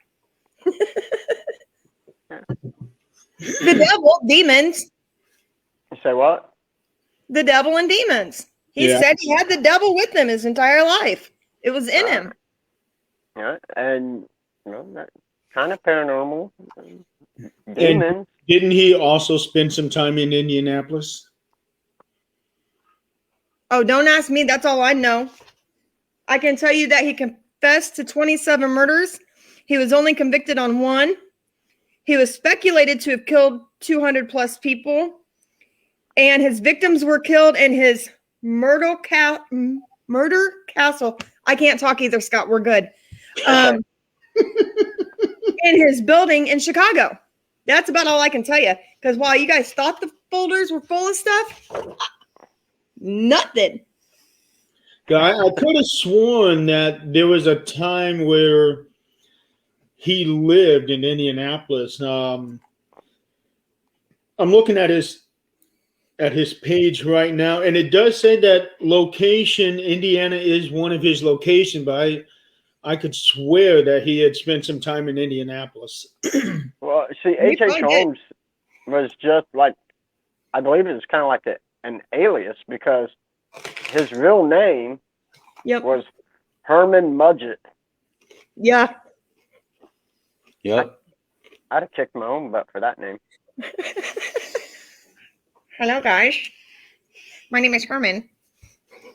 The devil, demons, You say what? the devil and demons. He Yeah. said he had the devil with him his entire life. It was in him. Yeah, and that kind of paranormal. Demons. Didn't he also spend some time in Indianapolis? Oh, don't ask me. That's all I know. I can tell you that he confessed to 27 murders. He was only convicted on 1. He was speculated to have killed 200 plus people. And his victims were killed in his murder castle. I can't talk either, Scott. We're good. In his building in Chicago. That's about all I can tell you. Because while you guys thought the folders were full of stuff, nothing. I could have sworn that there was a time where he lived in Indianapolis. I'm looking at his at his page right now, and it does say that location Indiana is one of his locations, but I could swear that he had spent some time in Indianapolis. Well, see, We H.H. probably did. Holmes was just like, I believe it was kind of like an alias because his real name Yep. was Herman Mudgett. Yeah. Yep. I'd have kicked my own butt for that name. Hello, guys. My name is Herman.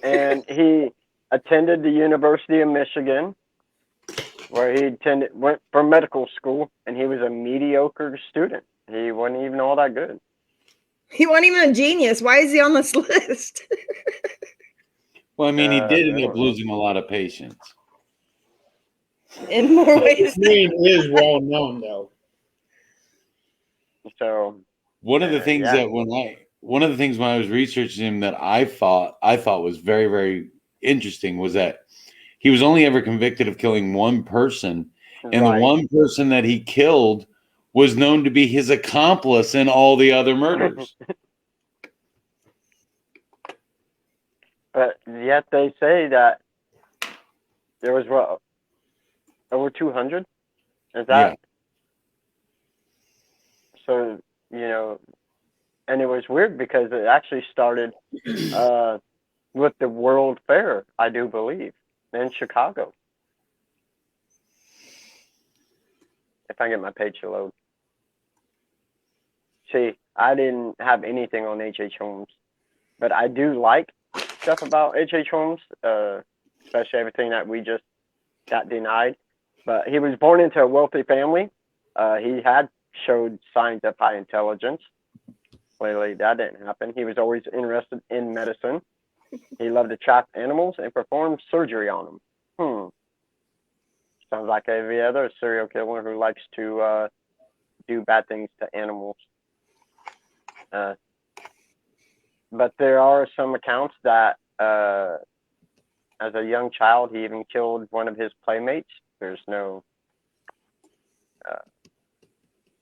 And he attended the University of Michigan, where he went for medical school, and he was a mediocre student. He wasn't even all that good. He wasn't even a genius. Why is he on this list? Well, I mean, he did I end up don't know. losing a lot of patients. In more ways. His name is well known, though. So One of the things yeah. that one of the things when I was researching him that I thought was very, very interesting was that he was only ever convicted of killing one person, and right. the one person that he killed was known to be his accomplice in all the other murders. But yet they say that there was what, over 200? Is that? Yeah. So, you know, and it was weird because it actually started with the World Fair, I do believe, in Chicago. If I get my page to load. See, I didn't have anything on H.H. Holmes, but I do like stuff about H.H. Holmes, especially everything that we just got denied. But he was born into a wealthy family. He had showed signs of high intelligence. Clearly, that didn't happen. He was always interested in medicine. He loved to trap animals and perform surgery on them. Sounds like every other serial killer who likes to do bad things to animals. But there are some accounts that as a young child, he even killed one of his playmates. There's no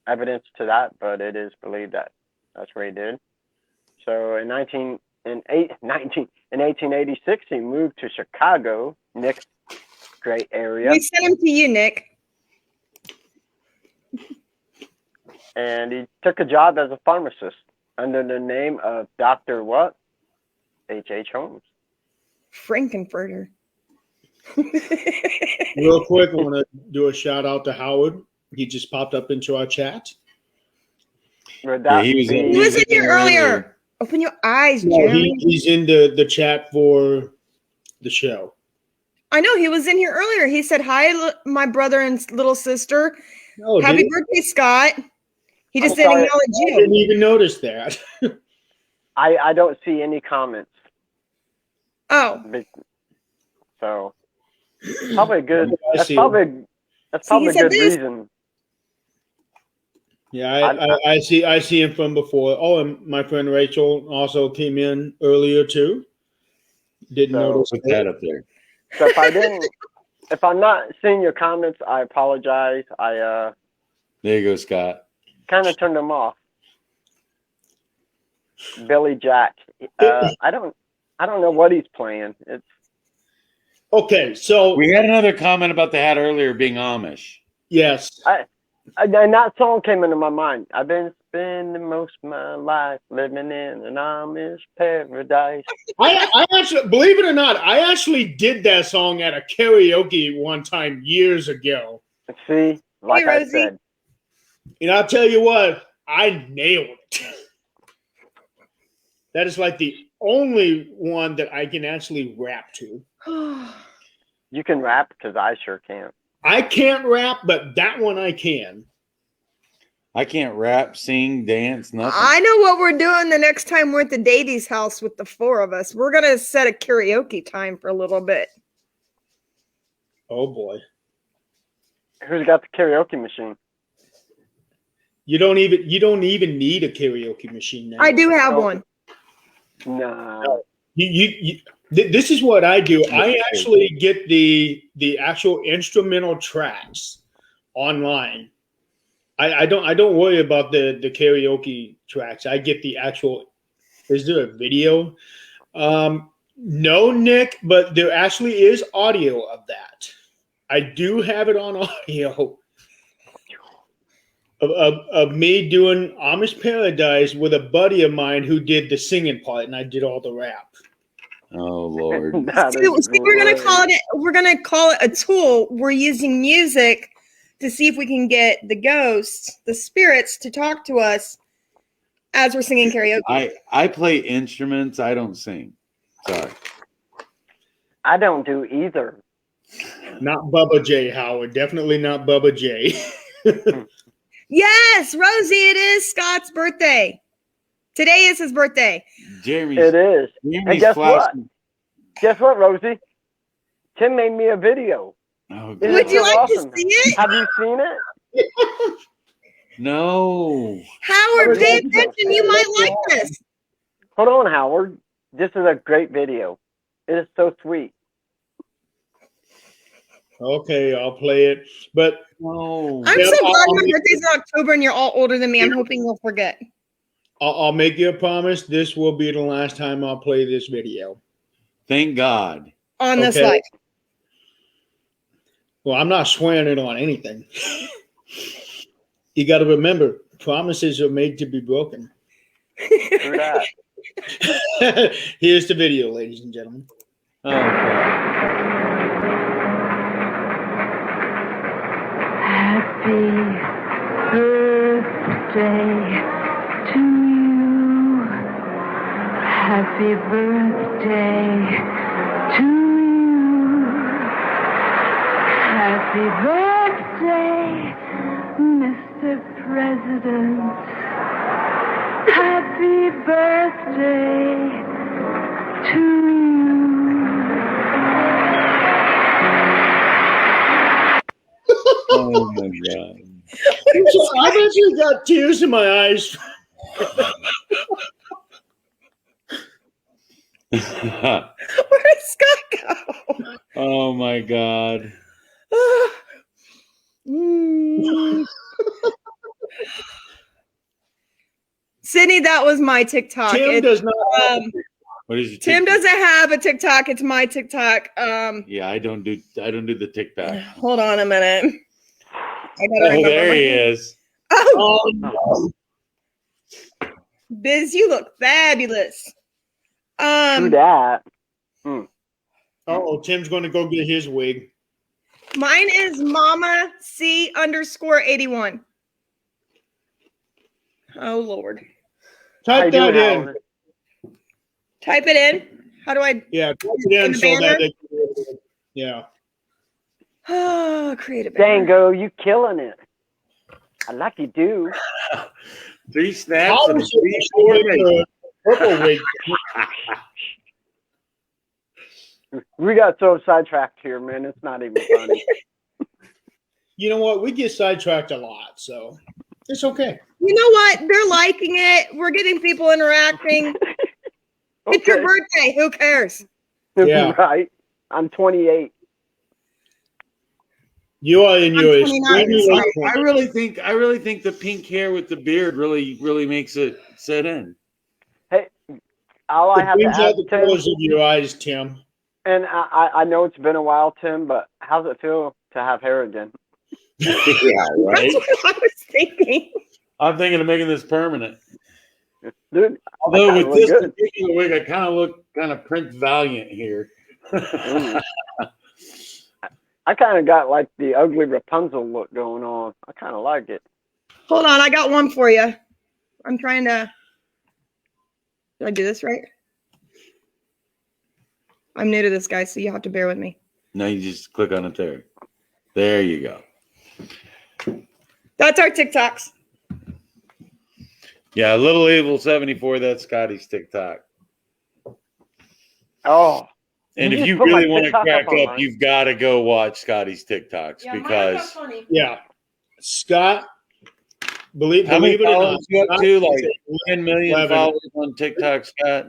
evidence to that, but it is believed that that's what he did. So in 1886, he moved to Chicago. Nick, great area. We sent him to you, Nick. And he took a job as a pharmacist under the name of Dr. what? H.H. Holmes. Frankenfurter. Real quick, I want to do a shout out to Howard. He just popped up into our chat. Would Yeah, that he was be- He was in here earlier. Open your eyes, No, Jeremy. he's in the chat for the show. I know he was in here earlier. He said, "Hi, my brother and little sister. Oh, Happy did birthday, Scott." He just I'm didn't sorry. I acknowledge you. didn't even notice that. I don't see any comments. Oh, So probably a good. I That's see. probably See, a he said good this. reason. Yeah, I see him from before. Oh, and my friend Rachel also came in earlier too. Didn't So- notice Put that up there. So if I'm not seeing your comments, I apologize. I There you go, Scott. kind of turned them off. Billy Jack. I don't know what he's playing. It's Okay, so We had another comment about the hat earlier being Amish. yes, and that song came into my mind. I've been spending most of my life living in an Amish paradise. I actually, believe it or not, I actually did that song at a karaoke one time years ago. See, like I Rosie. said, And I'll tell you what, I nailed it. That is like the only one that I can actually rap to. you can rap because I sure can't. I can't rap, but that one I can. I can't rap, sing, dance, nothing. I know what we're doing the next time we're at the Dady's house with the four of us. We're gonna set a karaoke time for a little bit. Oh boy. Who's got the karaoke machine? You don't even need a karaoke machine now. I do have Oh. one. No. This is what I do. I actually get the actual instrumental tracks online. I don't worry about the karaoke tracks. I get the actual Is there a video? No, Nick, but there actually is audio of that. I do have it on audio of me doing Amish Paradise with a buddy of mine who did the singing part, and I did all the rap. Oh Lord. That See, is we're gonna great. call it a tool. We're using music to see if we can get the ghosts, the spirits, to talk to us as we're singing karaoke. I play instruments. I don't sing. Sorry. I don't do either. Not Bubba J, Howard. Definitely not Bubba J. Yes, Rosie, it is Scott's birthday. Today is his birthday. Jeremy's, It is. And Jeremy's guess what? flashing. Guess what, Rosie? Tim made me a video. Oh, Is God. Would you like awesome? to see it? Have you seen it? No. Howard, pay attention. You might like this. Hold on, Howard. This is a great video. It is so sweet. Okay, I'll play it. But No. I'm Yeah, so glad I'll my make- birthday's in October and you're all older than me. I'm hoping you'll forget. I'll make you a promise. This will be the last time I'll play this video. Thank God. On this Okay. life. Well, I'm not swearing it on anything. You got to remember, promises are made to be broken. True that. Here's the video, ladies and gentlemen. Oh, God. Happy birthday to you. Happy birthday to you. Happy birthday, Mr. President. Happy birthday to you. Oh, my God. I've actually got tears in my eyes. Where did Scott go? Oh, my God. Mm. Sydney, that was my TikTok. Tim does not. What is your Tim TikTok? doesn't have a TikTok. It's my TikTok. Yeah, I don't do the TikTok. Hold on a minute. I gotta Oh, remember there my- he is. Oh, Oh, Biz, you look fabulous. True that. oh, Tim's going to go get his wig. Mine is Mama C _81. Oh Lord. How Type you that doing, in. Howard? Type it in. How do I Yeah, type it in In the so that banner? they, yeah. create a banner? Dango, you killing it. I like you do. 3 snaps How and is 3 it short. purple wig? We got so sidetracked here, man. It's not even funny. You know what? We get sidetracked a lot, so it's okay. You know what? They're liking it. We're getting people interacting. It's your birthday. Who cares? Yeah. Right. I'm 28. You are in I'm your 29, extremely sorry. late I 20s. really think the pink hair with the beard really makes it set in. Hey, all I It have to brings add, out the Tim, colors of your eyes, Tim. and I know it's been a while, Tim, but how's it feel to have hair again? Yeah, That's what I was thinking. I'm thinking of making this permanent. Dude, Although kinda with look this good. particular wig, I kind of look kind of Prince Valiant here. Ooh. I kind of got like the ugly Rapunzel look going on. I kind of like it. Hold on, I got one for you. I'm trying to. Did I do this right? I'm new to this, guy, so you have to bear with me. No, you just click on it there. There you go. That's our TikToks. Yeah, Little Evil 74. That's Scotty's TikTok. Oh, And You if just you put my really want to TikTok crack up on up, mine. you've got to go watch Scotty's TikToks because Yeah. Scott, believe how many it or not, followers you up Scott to? is Like a 10 million 11. followers on TikTok, Scott.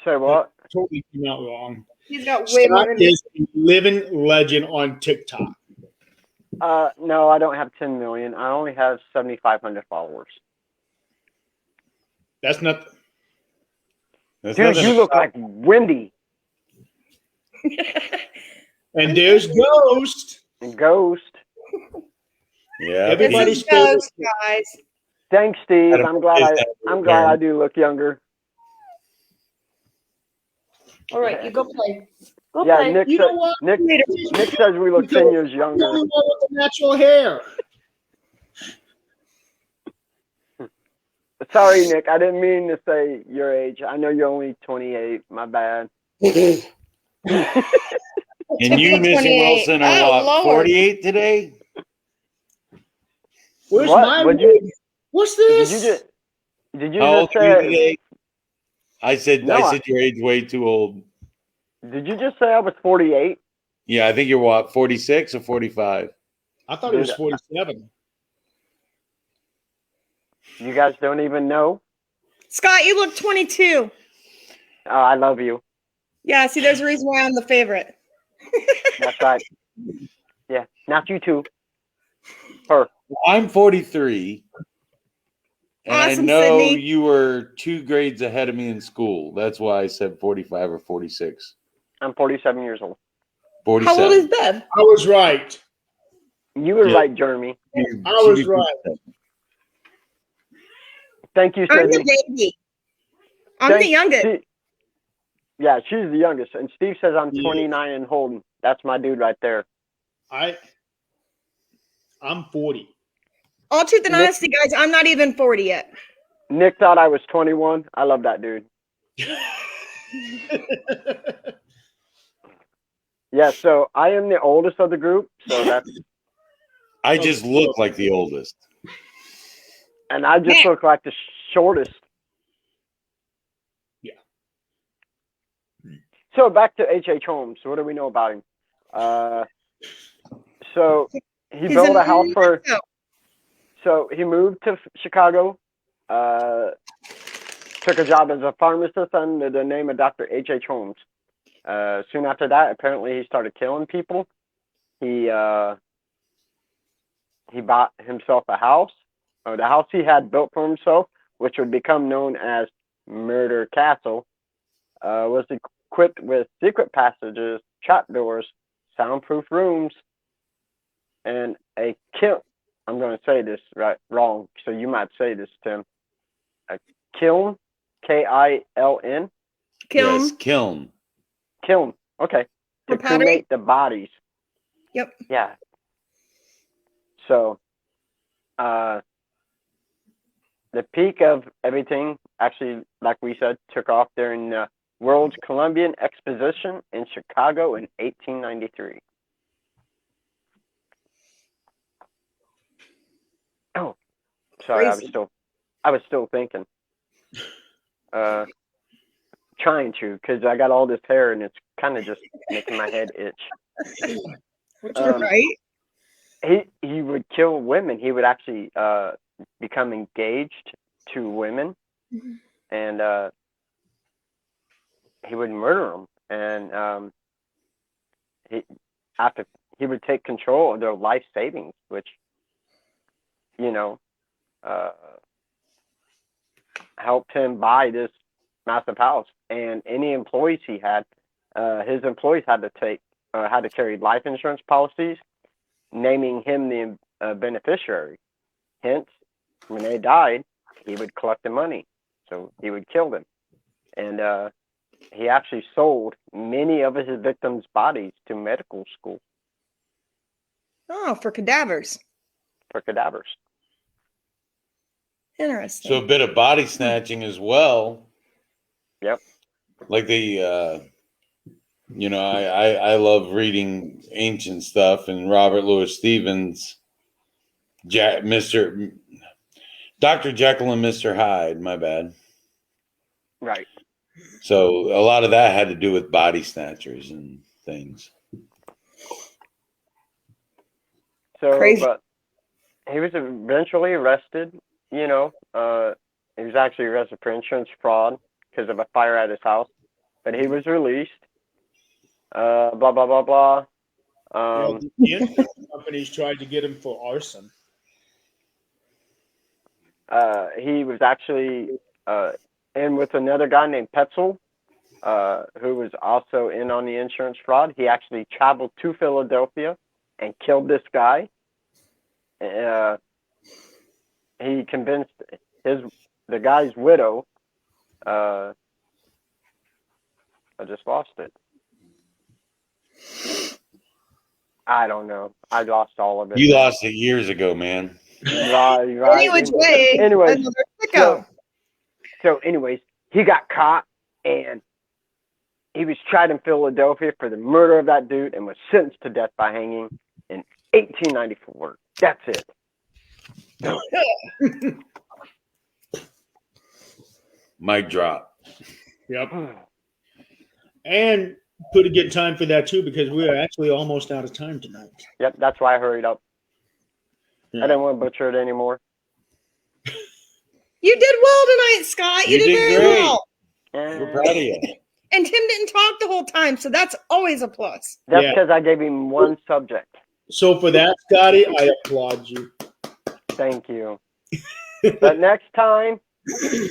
say what? totally came out wrong. He's got way more Scott than me. is a living legend on TikTok. No, I don't have 10 million. I only have 7,500 followers. That's not. There's Dude, nothing you look about- like Wendy And there's Ghost. and Ghost. Yeah. Everybody- This Everybody's is Ghost, guys. Thanks, Steve. Adam, I'm glad is I that I'm glad I Karen? do look younger. All right, you go play. Go Yeah, play. Nick You said, know what? Nick says we look 10 years younger. Nothing wrong with the natural hair. Sorry, Nick. I didn't mean to say your age. I know you're only 28. My bad. And you, Mr. 28. Wilson, Oh, are what, Lord. 48 today? Where's What? my What'd you- wig? What's Did this? you just How old are you say? today? I said No, your age way too old. Did you just say I was 48? Yeah, I think you're what, 46 or 45? I thought it was Dude, 47. You guys don't even know. Scott, you look 22. Oh, I love you. Yeah, see, there's a reason why I'm the favorite. That's right. Yeah, not you too. Her. I'm 43. And I Awesome, know Sydney. you were 2 grades ahead of me in school. That's why I said 45 or 46. I'm 47 years old. 47. How old is Bev? I was right. You were Yeah. right, Jeremy. I was right. Thank you, I'm the Sydney. baby. I'm the youngest. Yeah, she's the youngest. And Steve says I'm Yeah. 29 and Holden. That's my dude right there. I'm 40. All truth and Nick- honesty, guys, I'm not even 40 yet. Nick thought I was 21. I love that dude. Yeah, so I am the oldest of the group. So that's, I just look like the oldest. and I just look like the shortest. Yeah. So back to H.H. Holmes. What do we know about him? So he He's built a a house for. no. So he moved to Chicago. Took a job as a pharmacist under the name of Dr. H.H. Holmes. Soon after that, apparently he started killing people. He bought himself a house, or the house he had built for himself, which would become known as Murder Castle, was equipped with secret passages, trapdoors, soundproof rooms, and a kiln. I'm going to say this wrong, so you might say this, Tim. A kiln, K-I-L-N. Kiln. Yes, kiln. Kiln. Okay. For To pottery? cremate the bodies. Yep. Yeah. So, the peak of everything, actually, like we said, took off during the World's Columbian Exposition in Chicago in 1893. Oh, sorry, Crazy. I was still thinking. Trying to, because I got all this hair and it's kind of just making my head itch. Right? He would kill women. He would actually become engaged to women, and he would murder them. And he would take control of their life savings, which helped him buy this massive house. And any employees he had, his employees had to carry life insurance policies, naming him the beneficiary. Hence, when they died, he would collect the money, so he would kill them. And he actually sold many of his victims' bodies to medical school Oh, for cadavers. for cadavers. Interesting. So a bit of body snatching as well. Yep. Like I love reading ancient stuff, and Robert Louis Stevens, Dr. Jekyll and Mr. Hyde, my bad. Right. So a lot of that had to do with body snatchers and things. So, Crazy. but he was eventually arrested. He was actually arrested for insurance fraud because of a fire at his house, but he was released. Blah blah blah blah. The insurance companies tried to get him for arson. He was actually and with another guy named Petzel, who was also in on the insurance fraud. He actually traveled to Philadelphia and killed this guy. He convinced the guy's widow. I just lost it. I don't know. I lost all of it. You lost it years ago, man. Right. Any which way. Anyways, Another sicko. So anyways, he got caught and he was tried in Philadelphia for the murder of that dude and was sentenced to death by hanging in 1894. That's it. Mic drop. Yep. And pretty good time for that too, because we are actually almost out of time tonight. Yep, that's why I hurried up. Yeah. I didn't want to butcher it anymore. You did well tonight, Scott. You, You did did very great. well. We're proud of you. And Tim didn't talk the whole time, so that's always a plus. That's Yeah. because I gave him one subject. So for that, Scotty, I applaud you. Thank you. But next time,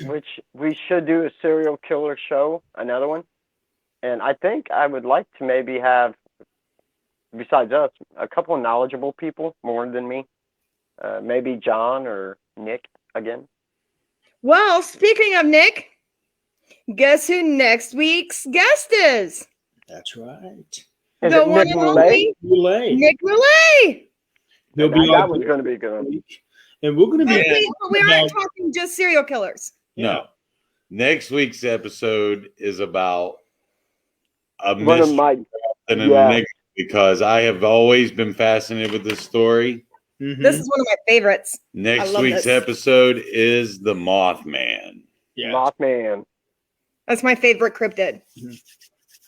which we should do a serial killer show, another one. And I think I would like to maybe have, besides us, a couple of knowledgeable people more than me. Maybe John or Nick again. Well, speaking of Nick, guess who next week's guest is? That's right. Is The it one Nick and Millay? only Relay. Nick Millay. He'll be That on one's going to be good. and we're going to be But we aren't talking just serial killers. No. Next week's episode is about a One of mystery my, and an yeah. enigma, because I have always been fascinated with this story. Mhm. This is one of my favorites. Next love week's this. episode is the Mothman. Yeah. Mothman. That's my favorite cryptid.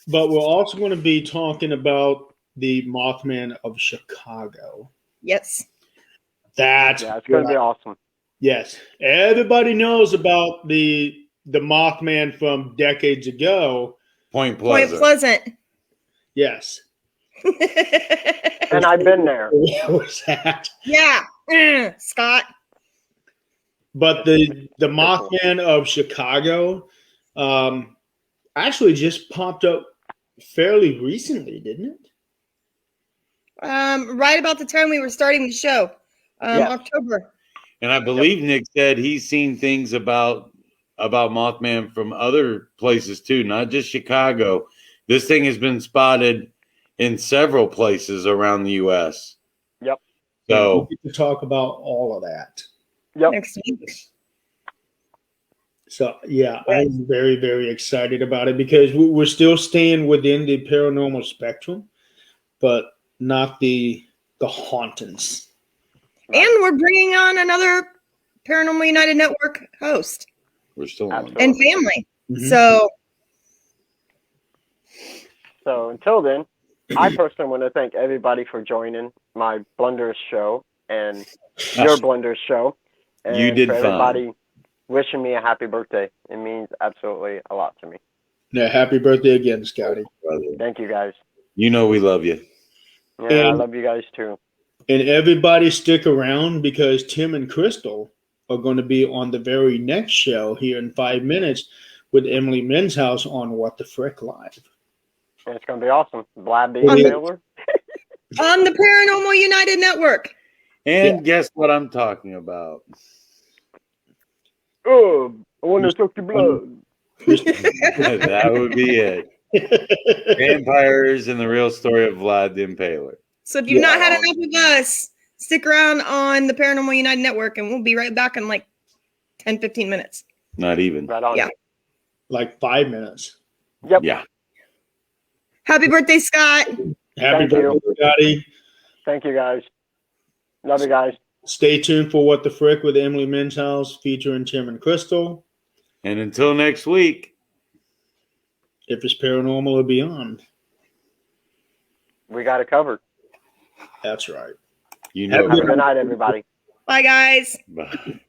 But we're also going to be talking about the Mothman of Chicago. Yes. That's Yeah, it's going to be awesome. yes. Everybody knows about the Mothman from decades ago. Point Point Pleasant. Pleasant. Yes. And I've been there. Where was that? Yeah. Scott. But the Mothman of Chicago actually just popped up fairly recently, didn't it? Right about the time we were starting the show. Yeah. October. And I believe Nick said he's seen things about Mothman from other places too, not just Chicago. This thing has been spotted in several places around the U.S. Yep. So we get to talk about all of that. Yep. Next week. So yeah, I'm very, very excited about it because we're still staying within the paranormal spectrum, but not the hauntings. And we're bringing on another Paranormal United Network host we're still on. Absolutely. and family. Mhm. So until then, I personally want to thank everybody for joining my Blunders show and your Blunders show. And You did for fine. everybody wishing me a happy birthday. It means absolutely a lot to me. Yeah, happy birthday again, Scotty. Brother. Thank you guys. You know we love you. Yeah, I And- love you guys too. And everybody stick around because Tim and Crystal are going to be on the very next show here in 5 minutes with Emily Menshouse on What the Frick Live. And it's going to be awesome. Vlad B. It is. Taylor. On the Paranormal United Network. And guess what I'm talking about? Oh, I want to suck your blood. That would be it. Vampires and the real story of Vlad the Impaler. So if you've not Yeah. had enough of us, stick around on the Paranormal United Network and we'll be right back in like 10, 15 minutes. Not even. Right on. Yeah. Like 5 minutes. Yep. Yeah. Happy birthday, Scott. Happy Thank you. birthday, Scotty. Thank you guys. Love you guys. Stay tuned for What the Frick with Emily Menshouse featuring Tim and Crystal. And until next week. If it's paranormal or beyond. We got it covered. That's right. You know. Have a good night, everybody. Bye, guys. Bye.